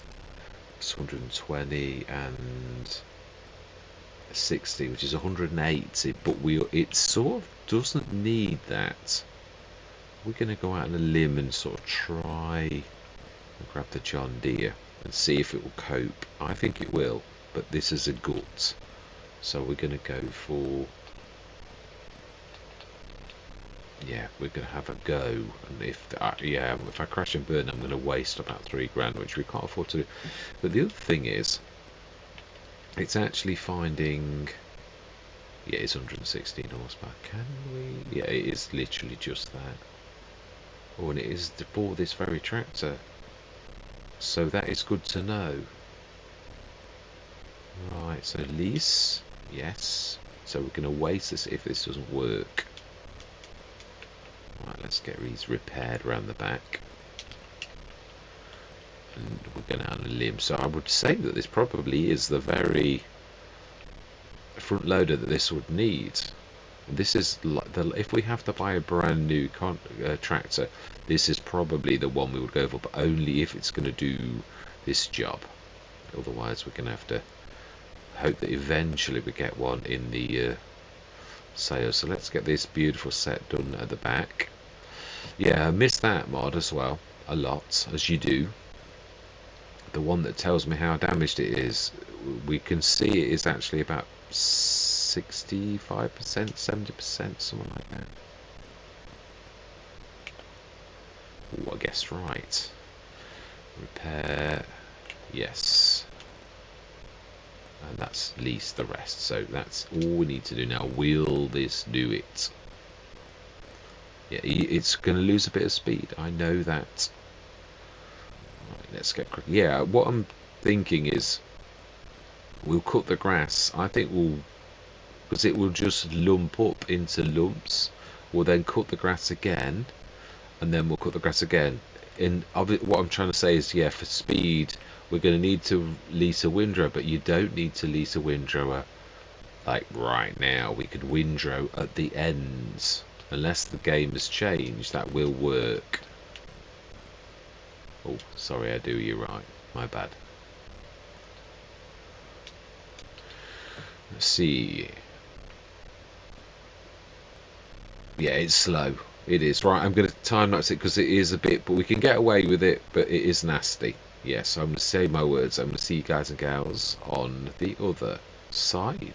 It's 120 and 60, which is 180, but it sort of doesn't need that. We're going to go out on a limb and sort of try and grab the John Deere and see if it will cope. I think it will, but this is a gut, so we're going to go for, yeah, we're going to have a go, and if I crash and burn, I'm going to waste about $3,000, which we can't afford to do. But the other thing is, it's actually finding, yeah, it's 116 horsepower. Can we? Yeah, it is literally just that. Oh, and it is for this very tractor. So that is good to know. Right, so lease, yes. So we're going to waste this if this doesn't work. Right, let's get these repaired around the back. And we're going out on a limb. So I would say that this probably is the very front loader that this would need. And this is if we have to buy a brand new tractor, this is probably the one we would go for, but only if it's going to do this job. Otherwise, we're going to have to hope that eventually we get one in the sale. So let's get this beautiful set done at the back. Yeah, I missed that mod as well a lot, as you do. The one that tells me how damaged it is, we can see it is actually about 65%, 70%, something like that. Oh, I guessed right. Repair, yes. And that's lease the rest. So that's all we need to do now. Will this do it? Yeah, it's going to lose a bit of speed. I know that. Let's get quick. Yeah, what I'm thinking is we'll cut the grass. I think because it will just lump up into lumps. We'll then cut the grass again, and then we'll cut the grass again. And what I'm trying to say is, yeah, for speed, we're going to need to lease a windrow, but you don't need to lease a windrower like right now. We could windrow at the ends. Unless the game has changed, that will work. Oh, sorry, I do you right. My bad. Let's see. Yeah, it's slow. It is. Right, I'm going to time-lapse it because it is a bit, but we can get away with it, but it is nasty. Yes, I'm going to say my words. I'm going to see you guys and gals on the other side.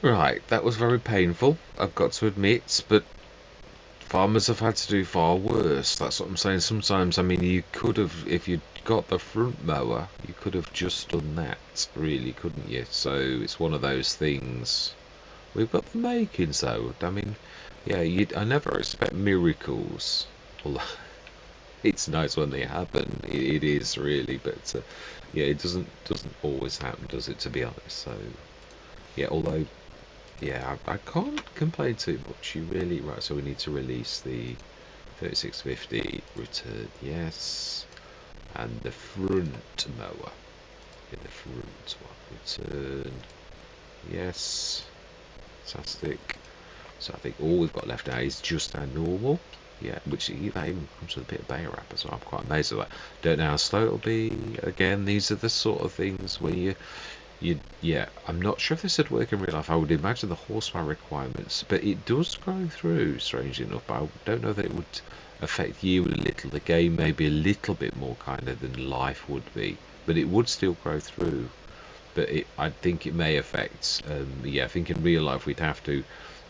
Right, that was very painful, I've got to admit, but farmers have had to do far worse. That's what I'm saying. Sometimes, I mean, you could have, if you'd got the front mower, you could have just done that, really, couldn't you? So it's one of those things. We've got the makings, though. I mean, yeah, I never expect miracles. Although, It's nice when they happen. It is really, but yeah, it doesn't always happen, does it? To be honest. So yeah, although yeah, I can't complain too much. You really right. So we need to release the 3650 return, yes, and the front mower in the front one return, yes, fantastic. So I think all we've got left now is just our normal, yeah, which that even comes with a bit of Bay wrap as well. I'm quite amazed at that. Don't know how slow it'll be. Again, these are the sort of things where yeah, I'm not sure if this would work in real life. I would imagine the horsepower requirements, but it does grow through, strangely enough. But I don't know that it would affect yield a little. The game may be a little bit more kind of than life would be, but it would still grow through. But I think it may affect, yeah, I think in real life we'd have to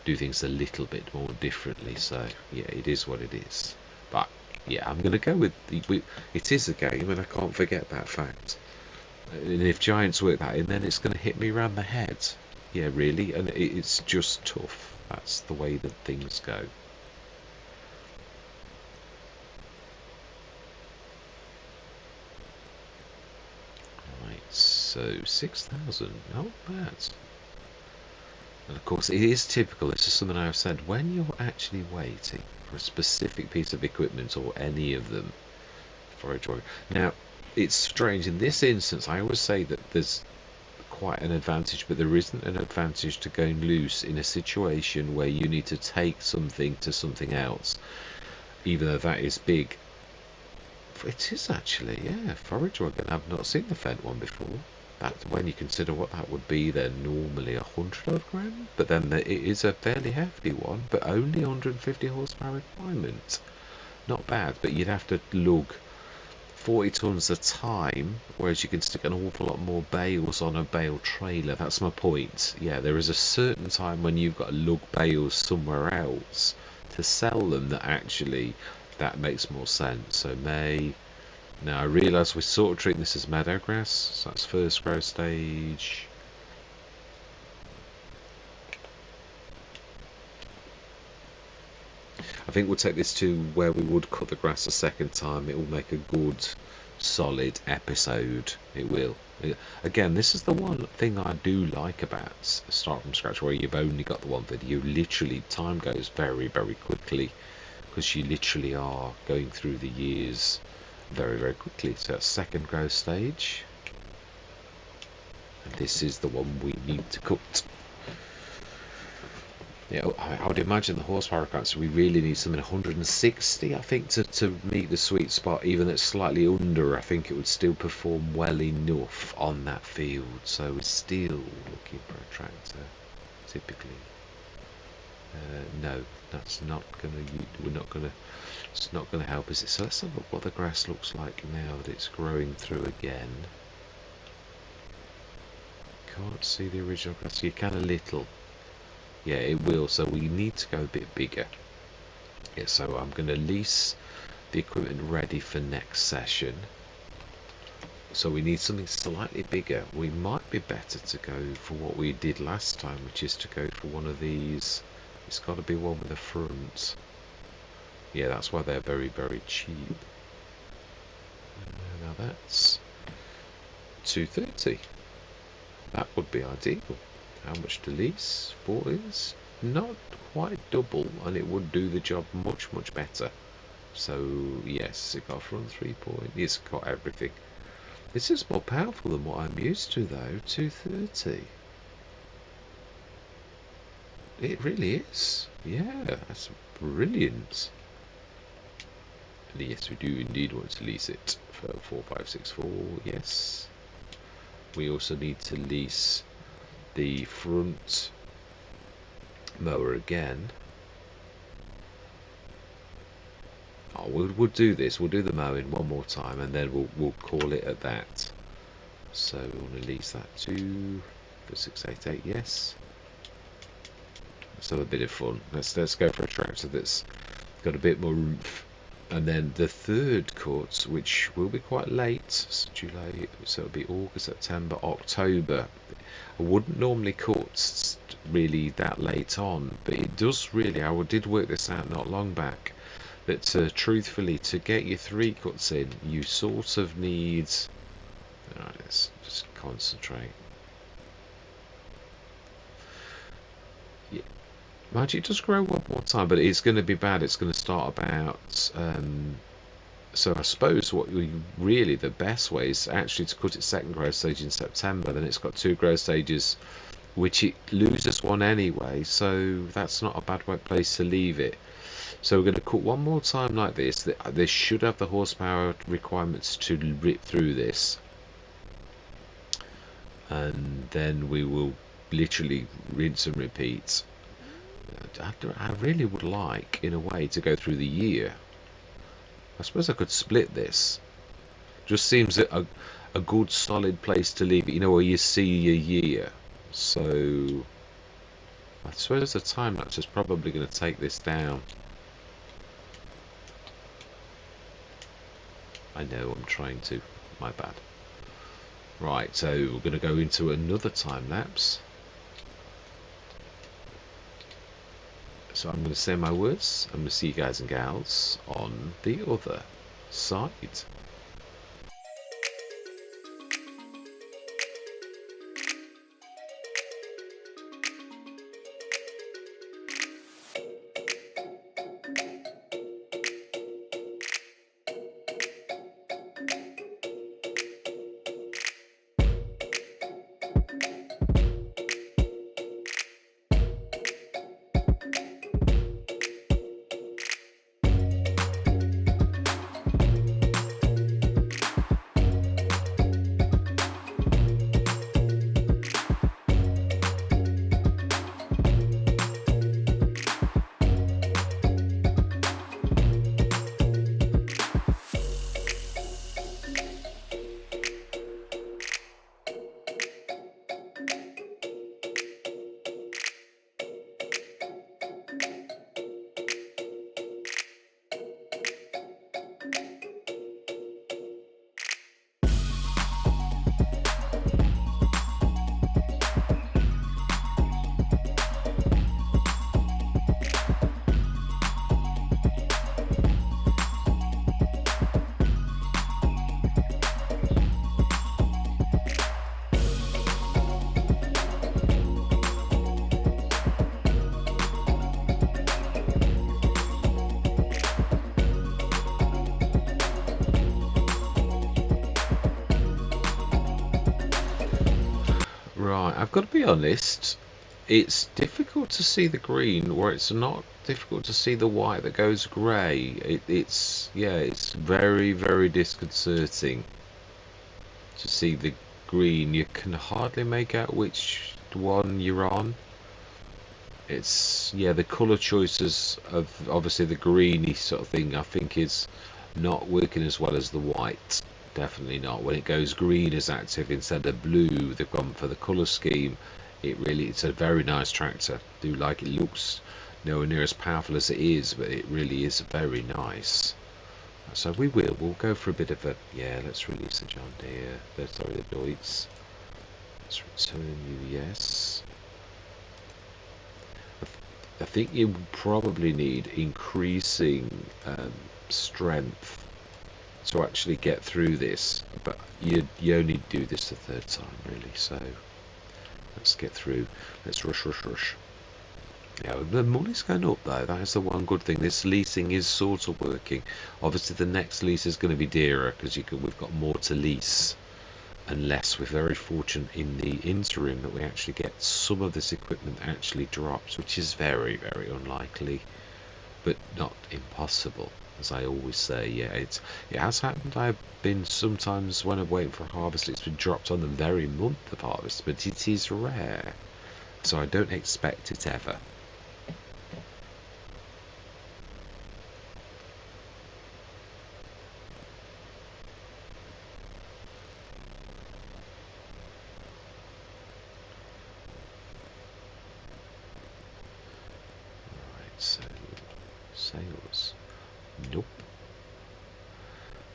do things a little bit more differently. So yeah, it is what it is. But yeah, I'm going to go with it is a game, and I can't forget that fact. And if Giants work that in, then it's going to hit me around the head. Yeah, really, and it's just tough. That's the way that things go. Right, so 6,000, not bad. And of course, it is typical. This is something I've said. When you're actually waiting for a specific piece of equipment or any of them for a joy. Now, it's strange in this instance. I always say that there's quite an advantage, but there isn't an advantage to going loose in a situation where you need to take something to something else, even though that is big. It is actually, yeah, forage wagon. I've not seen the Fendt one before. That when you consider what that would be, then normally 100 odd grand, but then it is a fairly hefty one, but only 150 horsepower requirement. Not bad, but you'd have to lug 40 tons a time, whereas you can stick an awful lot more bales on a bale trailer. That's my point. Yeah, there is a certain time when you've got to lug bales somewhere else to sell them that actually that makes more sense. So now I realise we're sort of treating this as meadow grass, so that's first growth stage. I think we'll take this to where we would cut the grass a second time. It will make a good solid episode. It will. Again, this is the one thing I do like about Start From Scratch, where you've only got the one video. Literally, time goes very, very quickly, because you literally are going through the years very, very quickly. So that's second growth stage, and this is the one we need to cut. Yeah, I would imagine the horsepower requirements, we really need something 160, I think, to meet the sweet spot. Even at slightly under, I think it would still perform well enough on that field. So we're still looking for a tractor, typically. No, that's not gonna. It's not gonna help, is it? So let's have a look what the grass looks like now that it's growing through again. Can't see the original grass. You can a little. Yeah, it will, so we need to go a bit bigger. Yeah, so I'm going to lease the equipment ready for next session. So we need something slightly bigger. We might be better to go for what we did last time, which is to go for one of these. It's got to be one with a front. Yeah, that's why they're very, very cheap. Now that's 230. That would be ideal. How much to lease? 4 is not quite double, and it would do the job much, much better. So yes, it got front 3-point. It's got everything. This is more powerful than what I'm used to, though. 230. It really is. Yeah, that's brilliant. And yes, we do indeed want to lease it for 4564. Yes. We also need to lease the front mower again. Oh, we'll do this. We'll do the mowing one more time, and then we'll call it at that. So we want to lease that to the 688. Yes. Let's have a bit of fun. Let's go for a tractor that's got a bit more oomph. And then the third cut, which will be quite late, July, so it'll be August, September, October. I wouldn't normally cut really that late on, but it does really. I did work this out not long back. But truthfully, to get your 3 cuts in, you sort of need... Alright, let's just concentrate. Yeah. Mind you, it does grow one more time, but it's going to be bad. It's going to start about... so I suppose the best way is actually to cut its second growth stage in September. Then it's got 2 growth stages, which it loses one anyway, so that's not a bad place to leave it. So we're going to cut one more time like this. This should have the horsepower requirements to rip through this, and then we will literally rinse and repeat. I really would like, in a way, to go through the year. I suppose I could split this. Just seems a good solid place to leave it, you know, where you see a year. So I suppose the time lapse is probably going to take this down. I know I'm trying to, my bad. Right, so we're going to go into another time lapse. So I'm going to say my words. I'm going to see you guys and gals on the other side. Right, I've got to be honest, it's difficult to see the green where it's not difficult to see the white that goes grey. It's very, very disconcerting to see the green. You can hardly make out which one you're on. It's, the colour choices of obviously the greeny sort of thing I think is not working as well as the white. Definitely not. When it goes green as active instead of blue, they've gone for the colour scheme. It's a very nice tractor. Do like it. Looks nowhere near as powerful as it is, but it really is very nice. So we'll go for a bit of a, let's release the John Deere, sorry, the Deutz. Let's return you, yes. I think you probably need increasing strength to actually get through this, but you only do this the 3rd time really, so let's get through. Let's rush. Yeah, the money's going up though, that is the one good thing. This leasing is sort of working. Obviously the next lease is going to be dearer because we've got more to lease, unless we're very fortunate in the interim that we actually get some of this equipment actually drops, which is very, very unlikely, but not impossible. As I always say, it has happened. I've been sometimes when I'm waiting for harvest, it's been dropped on the very month of harvest, but it is rare, so I don't expect it ever. Alright, so sales. Nope.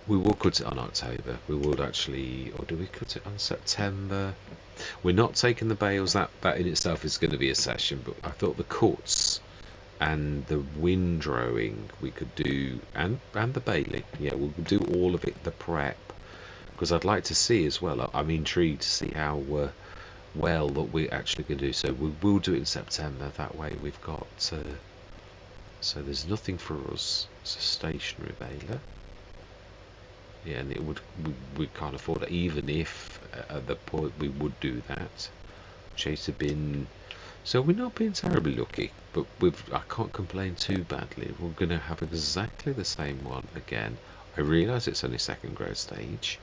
We will cut it on October. We would actually, or do we cut it on September? We're not taking the bales. That in itself is going to be a session, but I thought the cuts and the windrowing we could do, and the bailing. Yeah, we'll do all of it, the prep, because I'd like to see as well. I'm intrigued to see how well that we're actually going to do. So we will do it in September. That way we've got so there's nothing for us. It's a stationary baler. Yeah, and it would we can't afford it, even if at the point we would do that. Chaser bin. So we're not being terribly lucky, but I can't complain too badly. We're going to have exactly the same one again. I realise it's only second grade stage,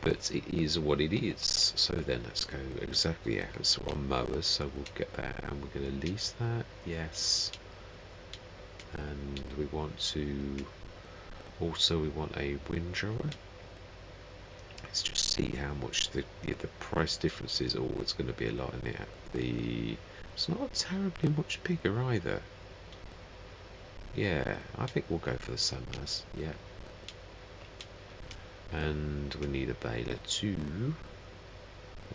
but it is what it is. So then let's go exactly, yeah, let's on mowers, so we'll get that, and we're going to lease that, yes. And we want to, also we want a windrower. Let's just see how much the price difference is. Oh, it's going to be a lot in it. It's not terribly much bigger either. Yeah, I think we'll go for the Sunmas. Yeah. And we need a baler too.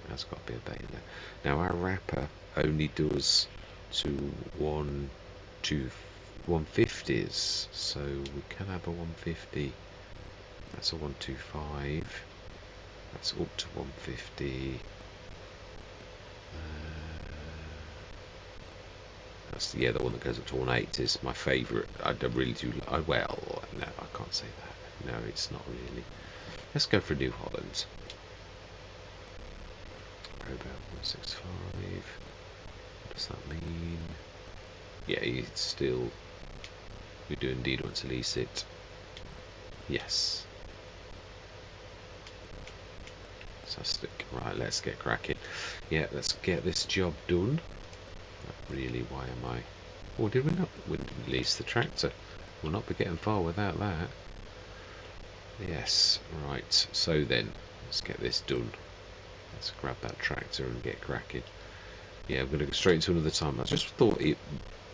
That's got to be a baler. Now our wrapper only does to 150s, so we can have a 150. That's a 125. That's up to 150. That's the one that goes up to 180 is my favourite. I don't really do. Well, no, I can't say that. No, it's not really. Let's go for New Holland. About 165. What does that mean? Yeah, it's still. We do indeed want to lease it. Yes. Fantastic. Right, let's get cracking. Yeah, let's get this job done. Really, why am I? Or did we not? We didn't lease the tractor. We'll not be getting far without that. Yes, right. So then, let's get this done. Let's grab that tractor and get cracking. Yeah, I'm going to go straight into another time. I just thought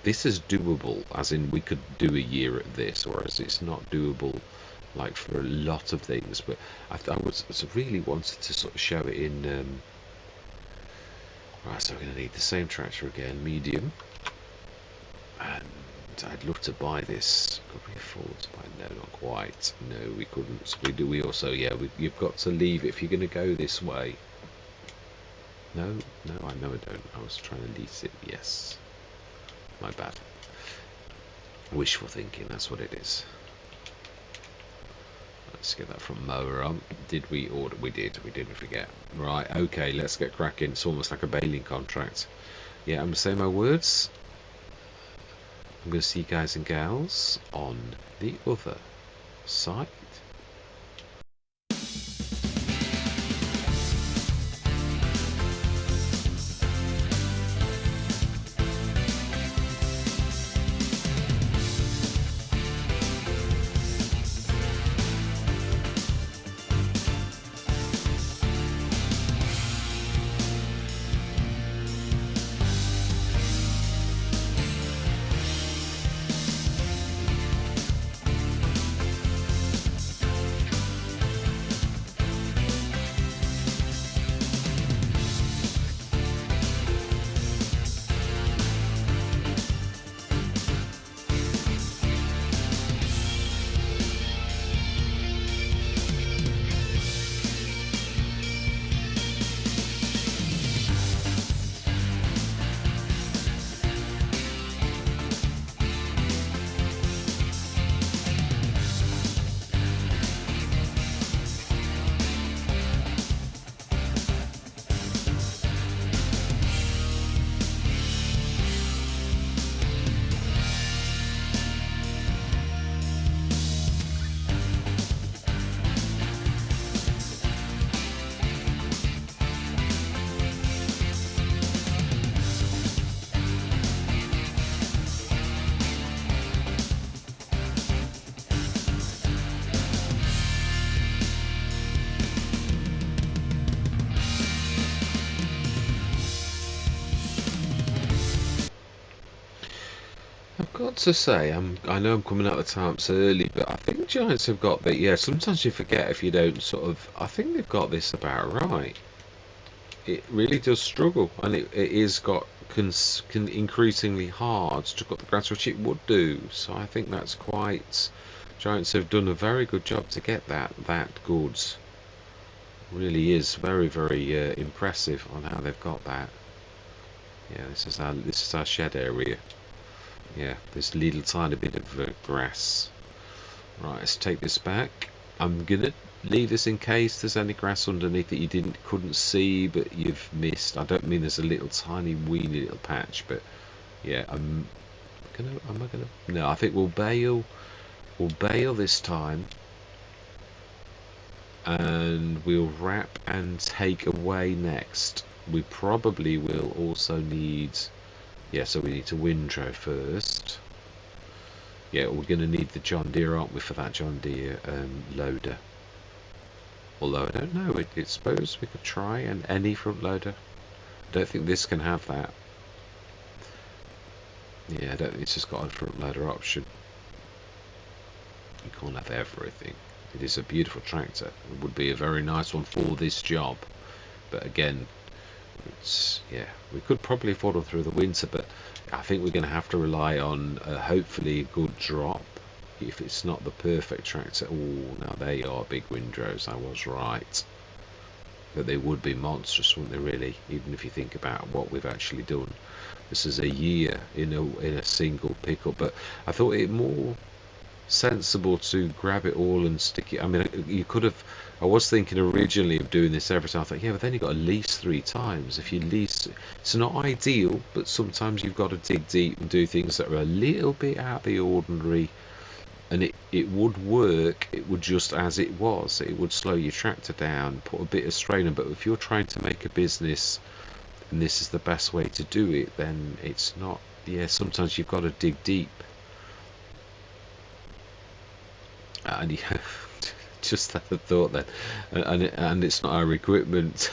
this is doable, as in we could do a year at this, whereas it's not doable like for a lot of things. But I really wanted to sort of show it in. Right, so we're going to need the same tractor again, medium, and I'd love to buy this. Could we afford to buy? No, not quite. No, we couldn't. We also, yeah, you've got to leave it if you're going to go this way. No, I know I don't. I was trying to lease it. Yes, my bad. Wishful thinking. That's what it is. Let's get that from mower on. Did we order? We did. We didn't forget. Right. Okay. Let's get cracking. It's almost like a baling contract. Yeah. I'm gonna say my words. I'm gonna see you guys and gals on the other side. Got to say, I know I'm coming out of the tarps early, but I think Giants have got the, yeah, sometimes you forget if you don't sort of, I think they've got this about right. it really does struggle, and it is got increasingly hard to cut the grass, which it would do. So I think that's quite. Giants have done a very good job to get that good. Really is very, very impressive on how they've got that. Yeah, this is our shed area. Yeah, this little tiny bit of grass. Right, let's take this back. I'm gonna leave this in case there's any grass underneath that you couldn't see, but you've missed. I don't mean there's a little tiny weeny little patch, but yeah, am I gonna? No, I think we'll bale. We'll bale this time, and we'll wrap and take away next. We probably will also need. Yeah, so we need to windrow first. Yeah, we're going to need the John Deere, aren't we, for that John Deere loader. Although I don't know, I suppose we could try any front loader. I don't think this can have that. Yeah, it's just got a front loader option. You can't have everything. It is a beautiful tractor. It would be a very nice one for this job. But again, yeah, we could probably afford them through the winter, but I think we're going to have to rely on hopefully a good drop. If it's not the perfect tractor, now they are big windrows. I was right, but they would be monstrous, wouldn't they? Really, even if you think about what we've actually done. This is a year in a single pickup, but I thought it more sensible to grab it all and stick it. I mean, you could have. I was thinking originally of doing this every time. I thought, yeah, but then you've got to lease 3 times. If you lease, it's not ideal, but sometimes you've got to dig deep and do things that are a little bit out of the ordinary. And it would work. It would just as it was. It would slow your tractor down, put a bit of strain on. But if you're trying to make a business, and this is the best way to do it, then it's not. Yeah, sometimes you've got to dig deep. And yeah, just had a thought then, and it's not our equipment.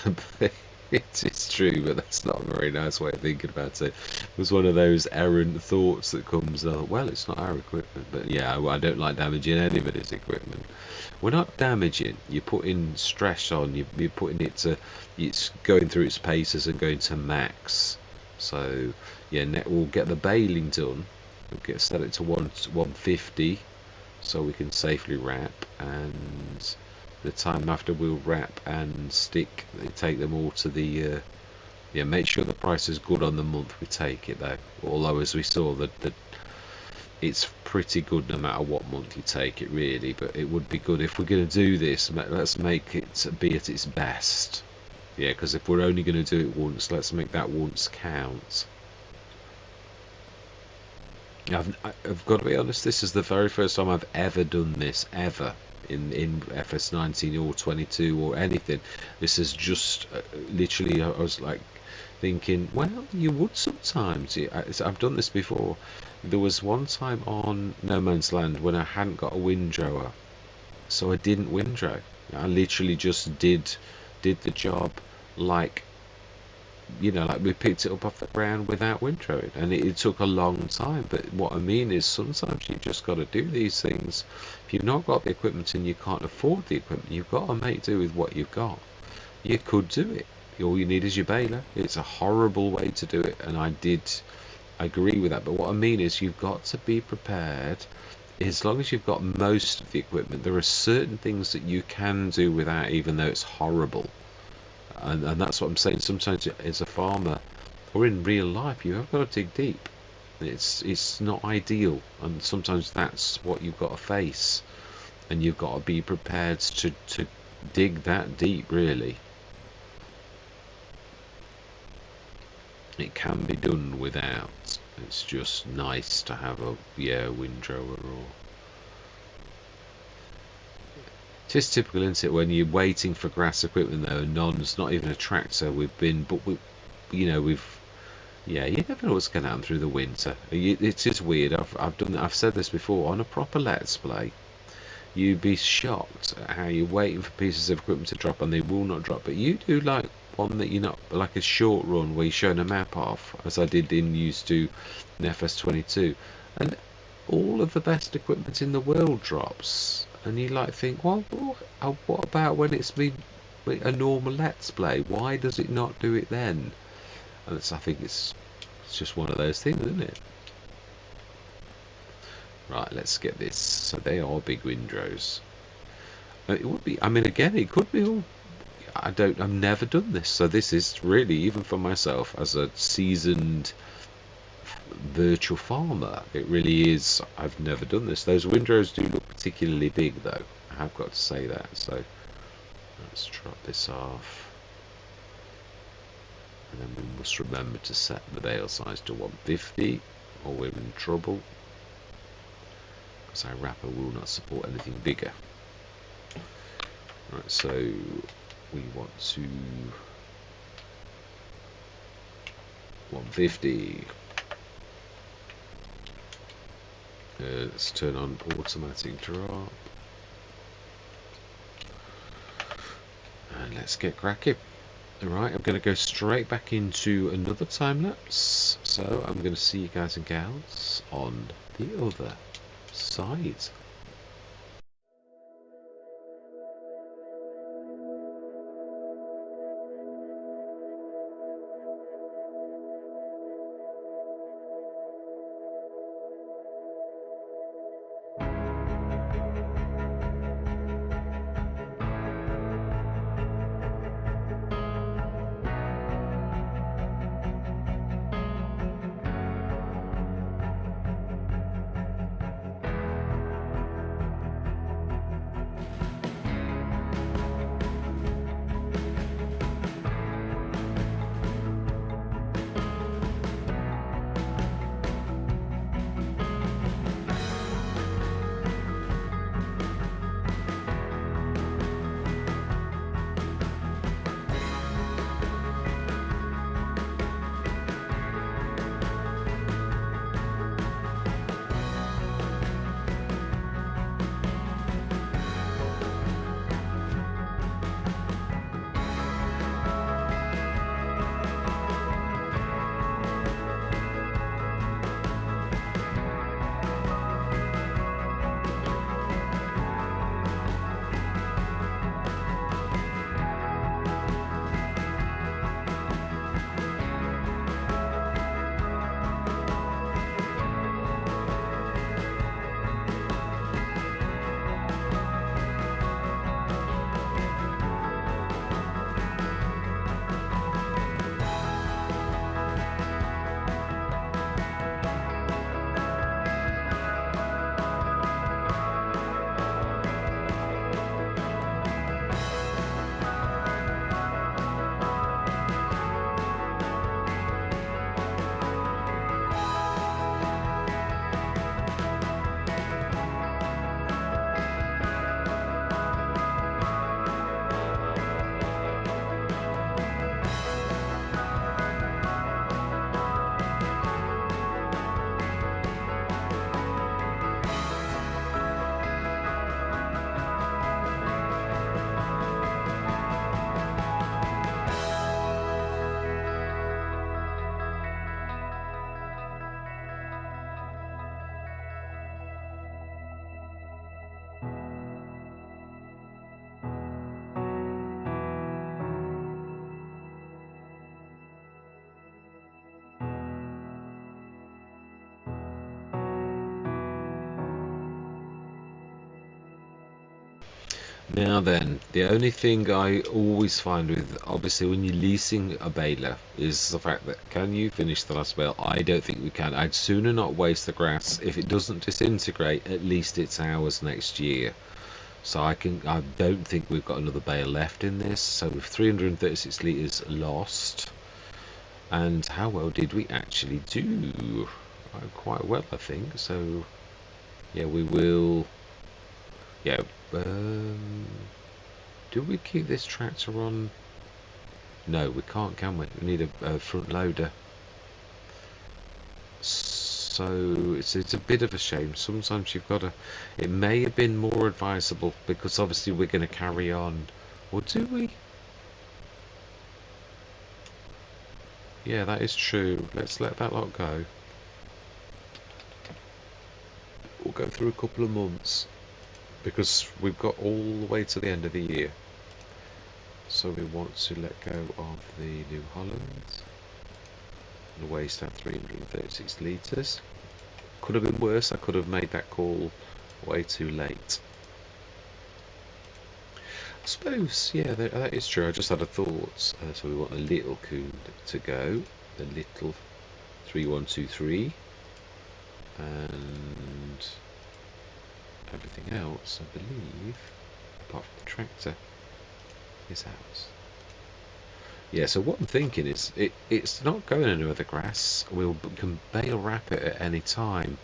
It's true, but that's not a very nice way of thinking about it. It was one of those errant thoughts that comes. Well, it's not our equipment, but yeah, I don't like damaging anybody's equipment. We're not damaging. You're putting stress on. You're putting it to. It's going through its paces and going to max. So yeah, we'll get the baling done. We'll set it to 150. So we can safely wrap, and the time after we'll wrap and take them all to the make sure the price is good on the month we take it though. Although as we saw that it's pretty good no matter what month you take it really, but it would be good if we're going to do this, let's make it be at its best. Yeah, because if we're only going to do it once, let's make that once count. I've got to be honest, this is the very first time I've ever done this, ever, in FS19 or 22 or anything. This is just literally, I was like thinking, well, you would sometimes. I've done this before. There was one time on No Man's Land when I hadn't got a windrower, so I didn't windrow. I literally just did the job like we picked it up off the ground without windrowing, and it took a long time. But what I mean is sometimes you've just got to do these things. If you've not got the equipment and you can't afford the equipment, you've got to make do with what you've got. You could do it. All you need is your baler. It's a horrible way to do it, and I agree with that. But what I mean is you've got to be prepared. As long as you've got most of the equipment, there are certain things that you can do without, even though it's horrible. And that's what I'm saying. Sometimes as a farmer or in real life, you have got to dig deep. It's not ideal, and sometimes that's what you've got to face, and you've got to be prepared to dig that deep. Really, it can be done without. It's just nice to have a windrower or. It is typical, isn't it, when you're waiting for grass equipment though, not even a tractor. You never know what's going to happen through the winter. It's just weird. I've said this before on a proper Let's Play. You'd be shocked at how you're waiting for pieces of equipment to drop and they will not drop. But you do like one that you're not, like a short run where you're showing a map off, as I did used to in FS22, and all of the best equipment in the world drops. And you think, well, what about when it's been a normal Let's Play. Why does it not do it then? And I think it's just one of those things, isn't it? Right, let's get this. So they are big windrows. It would be, I mean, again, it could be all, I've never done this, so this is really, even for myself as a seasoned virtual farmer, it really is. I've never done this. Those windrows do look particularly big though, I have got to say that. So let's drop this off, and then we must remember to set the bale size to 150 or we're in trouble, because our wrapper will not support anything bigger. Right, so we want to 150. Let's turn on automatic drop, and let's get cracking. Alright, I'm going to go straight back into another time lapse, so I'm going to see you guys and gals on the other side. Now then, the only thing I always find with, obviously when you're leasing a baler, is the fact that, can you finish the last bale? I don't think we can. I'd sooner not waste the grass. If it doesn't disintegrate, at least it's ours next year. So I don't think we've got another bale left in this. So with 336 litres lost, and how well did we actually do? Quite well, I think. So yeah, we will. Yeah. Do we keep this tractor on? No, we can't, can we? We need a front loader. So it's a bit of a shame. Sometimes you've got to. It may have been more advisable, because obviously we're going to carry on. Or do we? Yeah, that is true. Let's let that lot go. We'll go through a couple of months, because we've got all the way to the end of the year. So we want to let go of the New Holland. The waste at 336 litres. Could have been worse. I could have made that call way too late. I suppose, yeah, that is true. I just had a thought. So we want a little Coon to go. The little 3123. And everything else, I believe, apart from the tractor, is out. Yeah, so what I'm thinking is it's not going anywhere, the grass. We can bale wrap it at any time.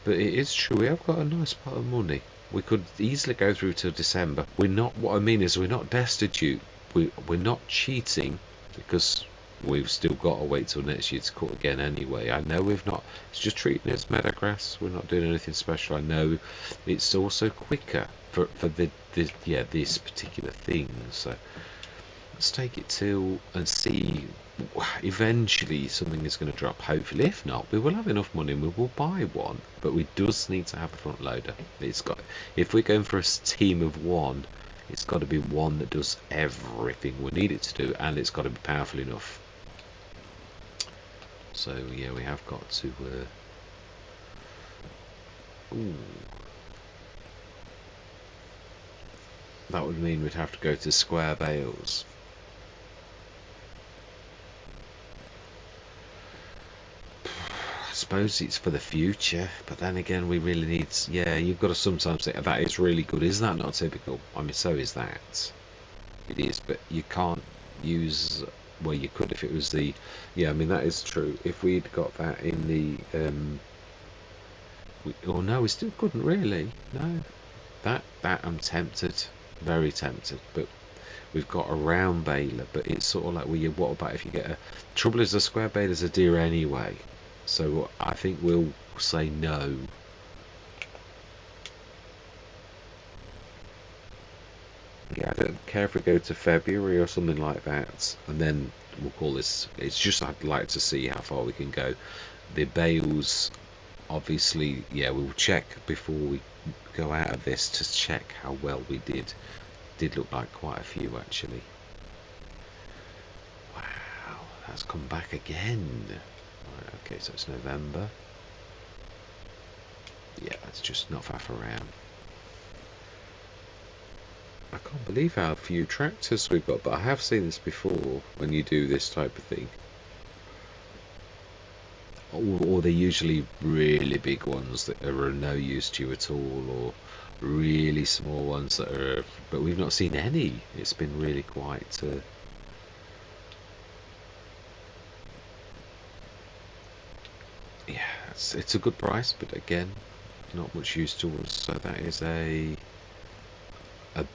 But it is true, we have got a nice pot of money. We could easily go through till December. We're not, what I mean is we're not destitute. We're not cheating because we've still got to wait till next year to cut again anyway. I know we've not, it's just treating it as meadowgrass. We're not doing anything special. I know it's also quicker for this particular thing. So let's take it till and see. Eventually something is going to drop, hopefully. If not, we will have enough money and we will buy one, but we does need to have a front loader. It's got, if we're going for a team of one, it's got to be one that does everything we need it to do, and it's got to be powerful enough. So yeah, we have got to that would mean we'd have to go to square bales. I suppose it's for the future, but then again, we really need. Yeah, you've got to sometimes think that is really good. Is that not typical? I mean, so is that. It is, but you can't use. Well, you could if it was the. Yeah, I mean that is true. If we'd got that in the. Or no, we still couldn't really. No, that I'm tempted, very tempted, but. We've got a round baler, but it's sort of like, well, what about if you get a... Trouble is, a square baler's a deer anyway, so I think we'll say no. Yeah, I don't care if we go to February or something like that, and then we'll call this... It's just I'd like to see how far we can go. The bales, obviously, yeah, we'll check before we go out of this to check how well we did. Did look like quite a few actually. Wow, that's come back again. Right, okay, so it's November. Yeah, that's just not far around. I can't believe how few tractors we've got, but I have seen this before when you do this type of thing. Or they're usually really big ones that are of no use to you at all, or really small ones that are, but we've not seen any. It's been really quite yeah, it's a good price, but again, not much use to us. So that is a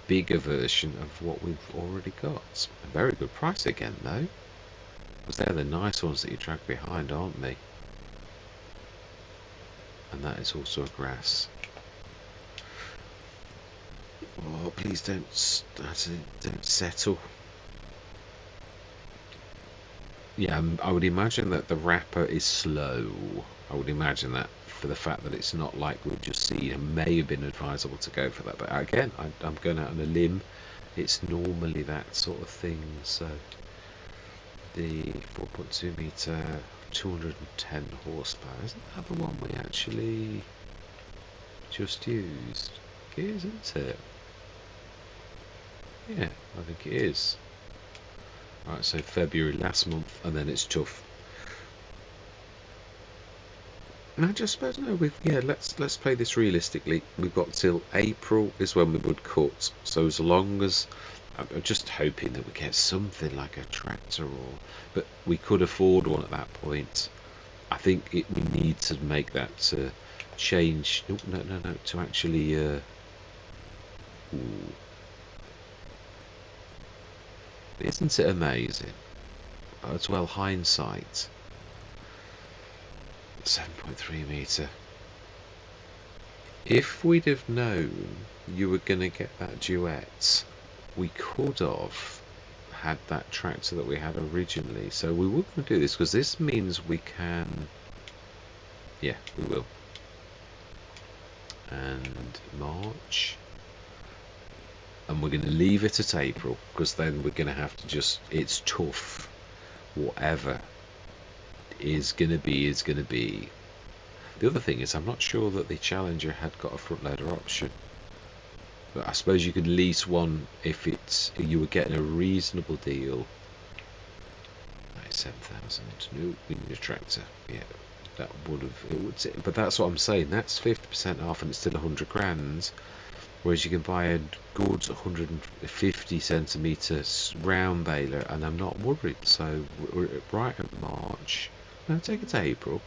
bigger version of what we've already got. A very good price again though, because they're the nice ones that you drag behind, aren't they? And that is also a grass. Oh, please don't settle. Yeah, I would imagine that the wrapper is slow. I would imagine that, for the fact that it's not like we've just seen. It may have been advisable to go for that, but again, I'm going out on a limb. It's normally that sort of thing. So the 4.2 meter, 210 horsepower, isn't that the one we actually just used? It is, isn't it? Yeah, I think it is. Right, so February last month, and then it's tough. And I just suppose no. Let's play this realistically. We've got till April is when we would cut. So as long as I'm just hoping that we get something like a tractor, but we could afford one at that point. I think we need to make that change. No, to actually. Isn't it amazing? As well, hindsight. 7.3 meter. If we'd have known you were going to get that duet, we could have had that tractor that we had originally. So we were going to do this because this means we can. Yeah, we will. And March. and we're going to leave it at April, because then we're going to have to just, it's tough. Whatever is going to be is going to be. The other thing is, I'm not sure that the Challenger had got a front loader option, but I suppose you could lease one if you were getting a reasonable deal. 97,000. No, we need a tractor. Yeah, that would have, it would. But that's what I'm saying. That's 50% off, and it's still 100 grand. Whereas you can buy a good 150 centimetre round baler, and I'm not worried. So we're right at March. No, take it to April.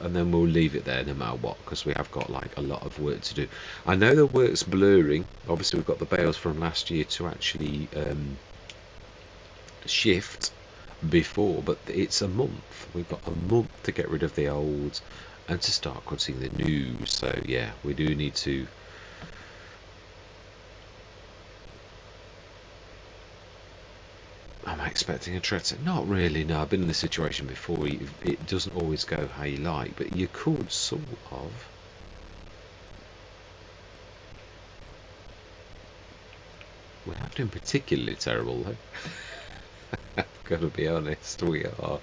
And then we'll leave it there no matter what, because we have got like a lot of work to do. I know the work's blurring. Obviously, we've got the bales from last year to actually shift before, but it's a month. We've got a month to get rid of the old and to start cutting the new. So yeah, we do need to. Am I expecting a tractor? Not really, no. I've been in this situation before. It doesn't always go how you like, but you could sort of. We're not doing particularly terrible though. I've got to be honest, we are.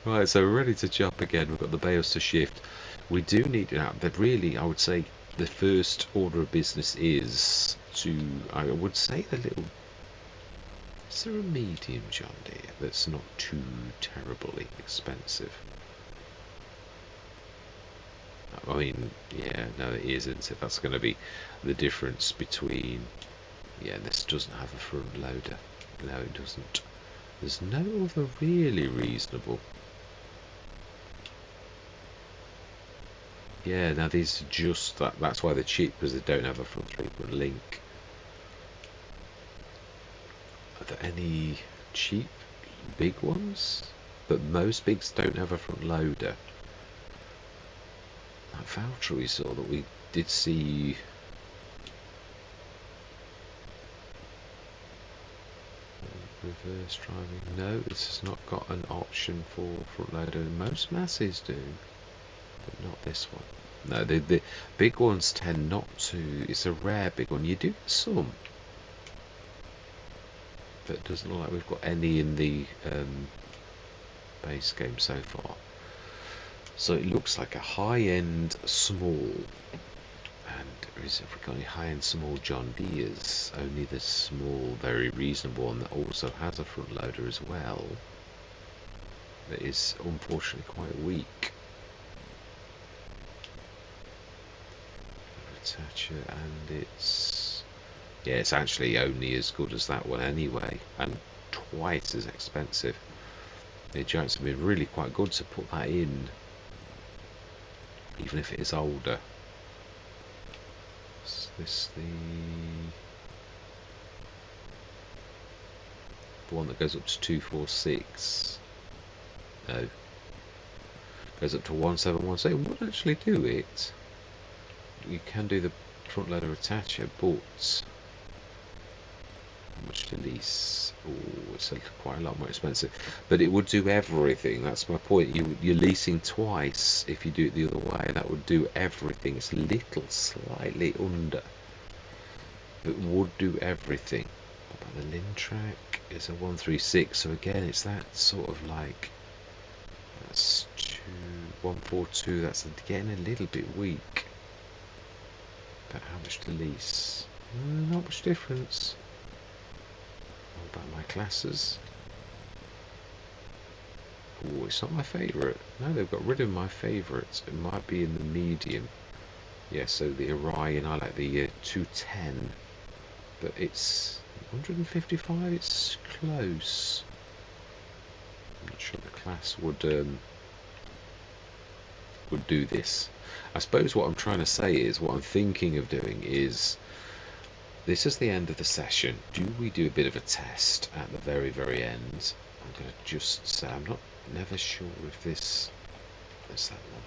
Right, so we're ready to chop again. We've got the bales to shift. We do need to, but really I would say the first order of business is to, I would say the little, is there a medium John Deere that's not too terribly expensive? I mean, yeah, no it isn't. If that's going to be the difference between, yeah, this doesn't have a front loader. No, it doesn't. There's no other really reasonable. Yeah, now these are just that's why they're cheap, because they don't have a front three-point link. Are there any cheap big ones? But most bigs don't have a front loader. That voucher we saw that we did see. Reverse driving. No, this has not got an option for front loader. Most masses do, but not this one. No, the big ones tend not to. It's a rare big one. You do some, but it doesn't look like we've got any in the base game so far. So it looks like a high-end small. And have we got any high-end small John Deere's? Only the small, very reasonable one that also has a front loader as well. That is unfortunately quite weak. Attacher, and it's, yeah, it's actually only as good as that one anyway, and twice as expensive. The Giants have been really quite good to put that in, even if it is older. Is this the one that goes up to 246? No. Goes up to 1716. It would actually do it. You can do the front loader attacher, but how much to lease? Oh, it's quite a lot more expensive. But it would do everything. That's my point. You're leasing twice. If you do it the other way, that would do everything. It's a little slightly under, but would do everything. What about the Lintrack? It's a 136. So again, it's that sort of like, that's 142. That's getting a little bit weak. But how much to lease? Not much difference. What about my classes? Oh, it's not my favourite. No, they've got rid of my favourites. It might be in the medium. Yeah, so the Orion, I like the 210. But it's 155, it's close. I'm not sure the class would do this. I suppose what I'm trying to say is, what I'm thinking of doing is, this is the end of the session. Do we do a bit of a test at the very, very end? I'm going to just say, I'm never sure if this, there's that one.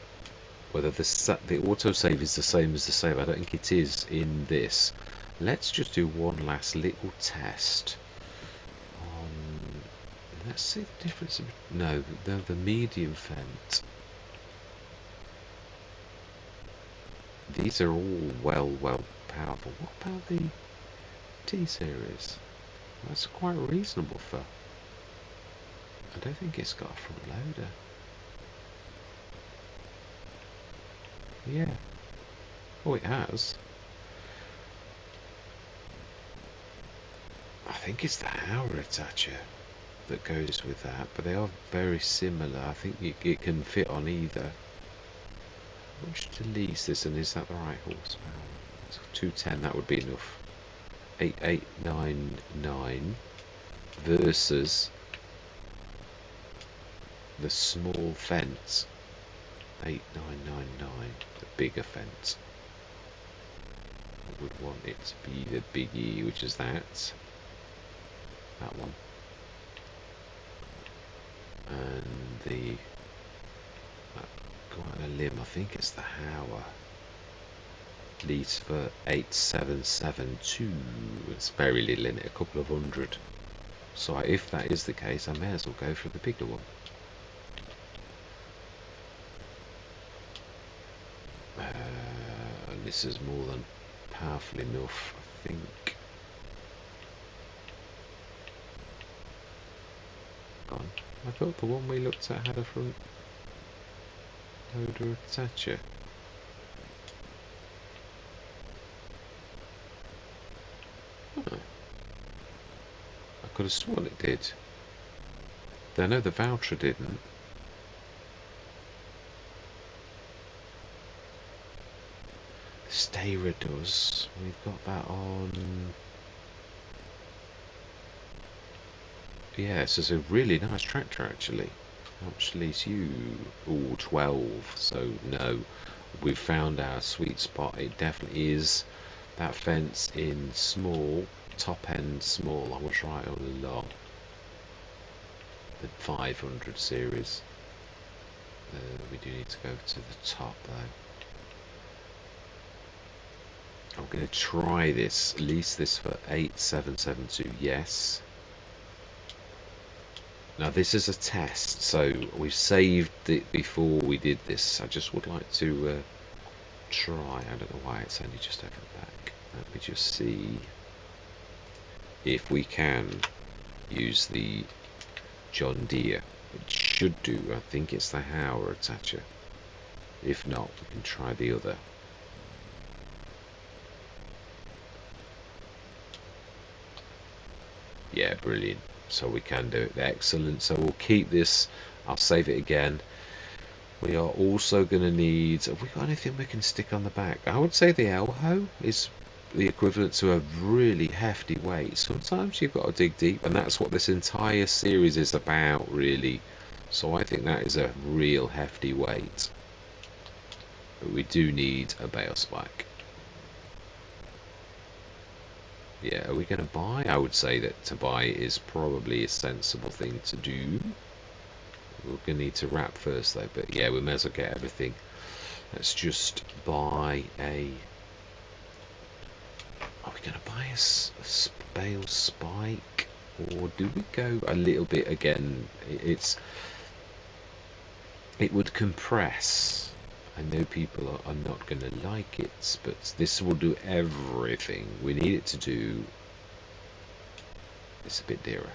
Whether the autosave is the same as the save. I don't think it is in this. Let's just do one last little test on, let's see the difference. No, the medium Fendt. These are all well powerful. What about the GT series. That's quite reasonable for... I don't think it's got a front loader. Yeah. Oh, it has. I think it's the hour attacher that goes with that, but they are very similar. I think it can fit on either. I should delete this, and is that the right horsepower? So 210, that would be enough. 8899 versus the small fence. 8999, the bigger fence. I would want it to be the biggie, which is that one. And the go on a limb, I think it's the Hauer. Leads for 8772. It's very little in it, a couple of hundred. So if that is the case, I may as well go for the bigger one. And this is more than powerful enough, I think. Gone. I thought the one we looked at had a front loader attacher. Huh. I could have sworn it did. I know the Valtra didn't. The Steyr does. We've got that on. Yeah, this is a really nice tractor actually. How much lease you? Oh, 12. So no, we've found our sweet spot. It definitely is that fence in small, top end small. I was right all along. The 500 series. We do need to go to the top though. I'm going to try this. Lease this for 8772. Yes. Now this is a test, so we've saved it before we did this. I just would like to try. I don't know why it's only just over the back. Let me just see if we can use the John Deere. It should do. I think it's the Hauer attacher. If not, we can try the other. Yeah, brilliant. So we can do it. Excellent. So we'll keep this. I'll save it again. We are also going to need... Have we got anything we can stick on the back? I would say the Elho is the equivalent to a really hefty weight. Sometimes you've got to dig deep, and that's what this entire series is about, really. So I think that is a real hefty weight. But we do need a bale spike. Yeah, are we going to buy? I would say that to buy is probably a sensible thing to do. We're going to need to wrap first though, but yeah, we may as well get everything. Let's just buy a... Are we going to buy a bale spike? Or do we go a little bit again? It would compress. I know people are not going to like it, but this will do everything we need it to do. It's a bit dearer.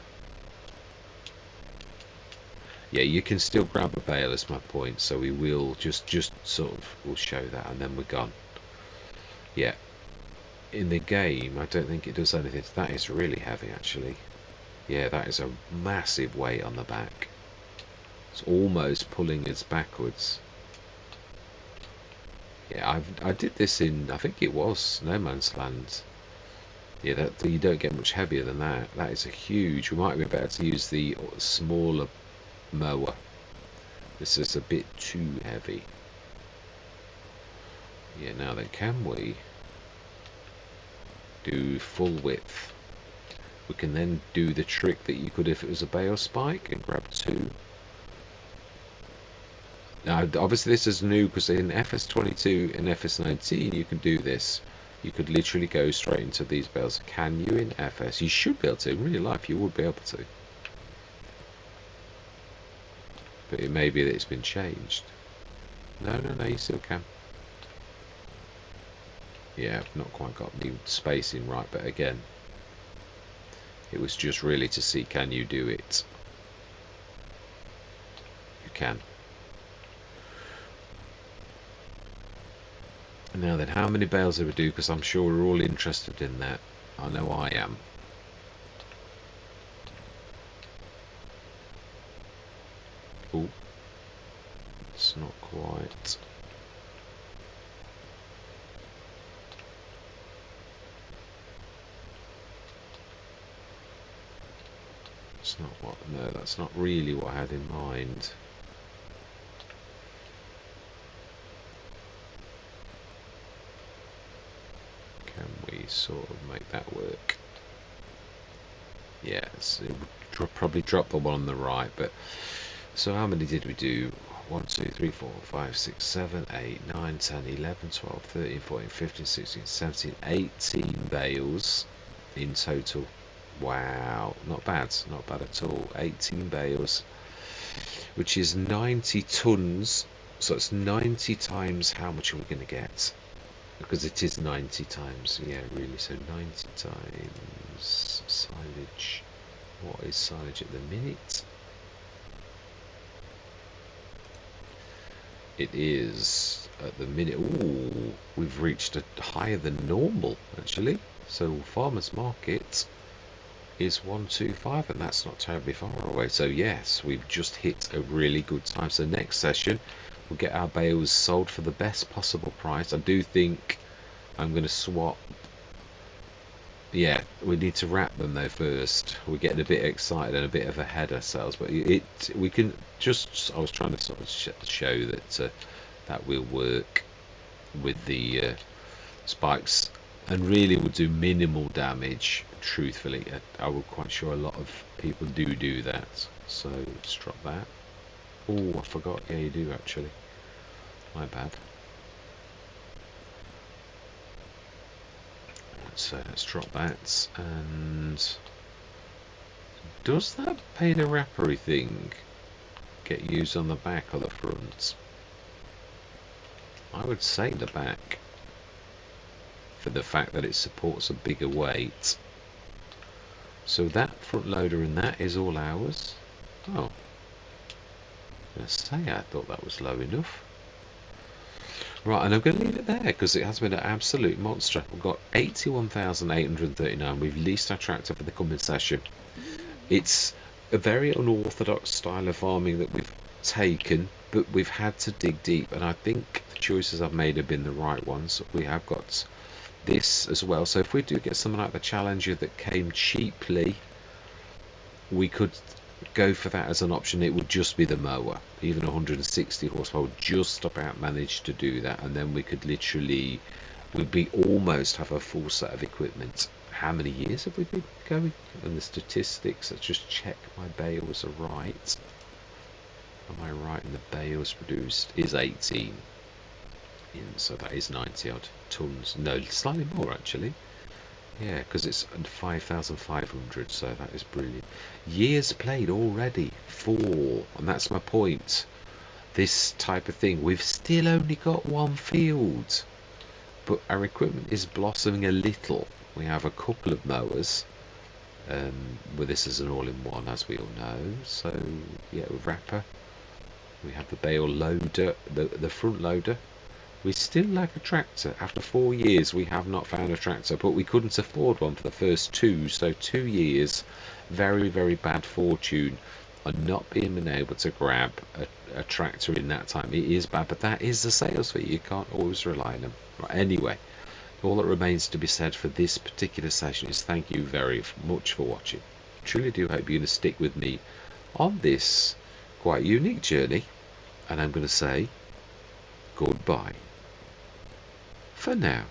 Yeah, you can still grab a bale, is my point. So we will just sort of, we'll show that and then we're gone. Yeah. In the game, I don't think it does anything. That is really heavy, actually. Yeah, that is a massive weight on the back. It's almost pulling us backwards. Yeah, I did this in, I think it was No Man's Land. Yeah, that you don't get much heavier than that. That is a huge. We might be better to use the smaller mower. This is a bit too heavy. Yeah, now then, can we do full width? We can then do the trick that you could if it was a bale spike and grab two. Now, obviously this is new because in FS22 and FS19 you can do this. You could literally go straight into these bales. Can you in FS? You should be able to. In real life you would be able to. But it may be that it's been changed. No, you still can. Yeah, I've not quite got the spacing right, but again, It was just really to see, can you do it? You can. Now then, how many bales did we do? Because I'm sure we're all interested in that. I know I am. Oh, it's not quite. It's not what, no, that's not really what I had in mind. Can we sort of make that work? Yes, it would probably drop the one on the right, but so how many did we do? 1, 2, 3, 4, 5, 6, 7, 8, 9, 10, 11, 12, 13, 14, 15, 16, 17, 18 bales in total. Wow, not bad at all. 18 bales, which is 90 tons, so it's 90 times how much are we going to get? Because it is 90 times, yeah, really, so 90 times silage. What is silage at the minute? It is at the minute, ooh, we've reached a higher than normal actually. So farmers market is 125, and that's not terribly far away. So yes, we've just hit a really good time. So next session we'll get our bales sold for the best possible price. I do think I'm going to swap. Yeah, we need to wrap them though first. We're getting a bit excited and a bit of ahead of ourselves, but we can just. I was trying to sort of show that that will work with the spikes, and really will do minimal damage. Truthfully, I'm quite sure a lot of people do that. So let's drop that. Oh, I forgot. Yeah, you do actually. My bad. So let's drop that. And does that paint a wrappery thing get used on the back or the front? I would say the back, for the fact that it supports a bigger weight. So that front loader and that is all ours. Oh, let's say I thought that was low enough. Right, and I'm going to leave it there because it has been an absolute monster. We've got 81,839. We've leased our tractor for the coming session. It's a very unorthodox style of farming that we've taken, but we've had to dig deep, and I think the choices I've made have been the right ones. We have got this as well, so if we do get something like the Challenger that came cheaply, we could go for that as an option. It would just be the mower. Even 160 horsepower would just about manage to do that, and then we could literally, we'd be almost have a full set of equipment. How many years have we been going? And the statistics, let's just check my bales are right. Am I right in the bales produced is 18 so that is 90 odd tons. No, slightly more actually. Yeah, because it's 5,500, so that is brilliant. Years played already, 4, and that's my point. This type of thing, we've still only got one field, but our equipment is blossoming a little. We have a couple of mowers, with this as an all-in-one, as we all know. So yeah, with wrapper, we have the bale loader, the front loader. We still lack a tractor. After 4 years, we have not found a tractor, but we couldn't afford one for the first 2. So 2 years, very, very bad fortune on not being able to grab a tractor in that time. It is bad, but that is the sales fee. You can't always rely on them. Right, anyway, all that remains to be said for this particular session is thank you very much for watching. Truly do hope you're going to stick with me on this quite unique journey, and I'm going to say goodbye for now.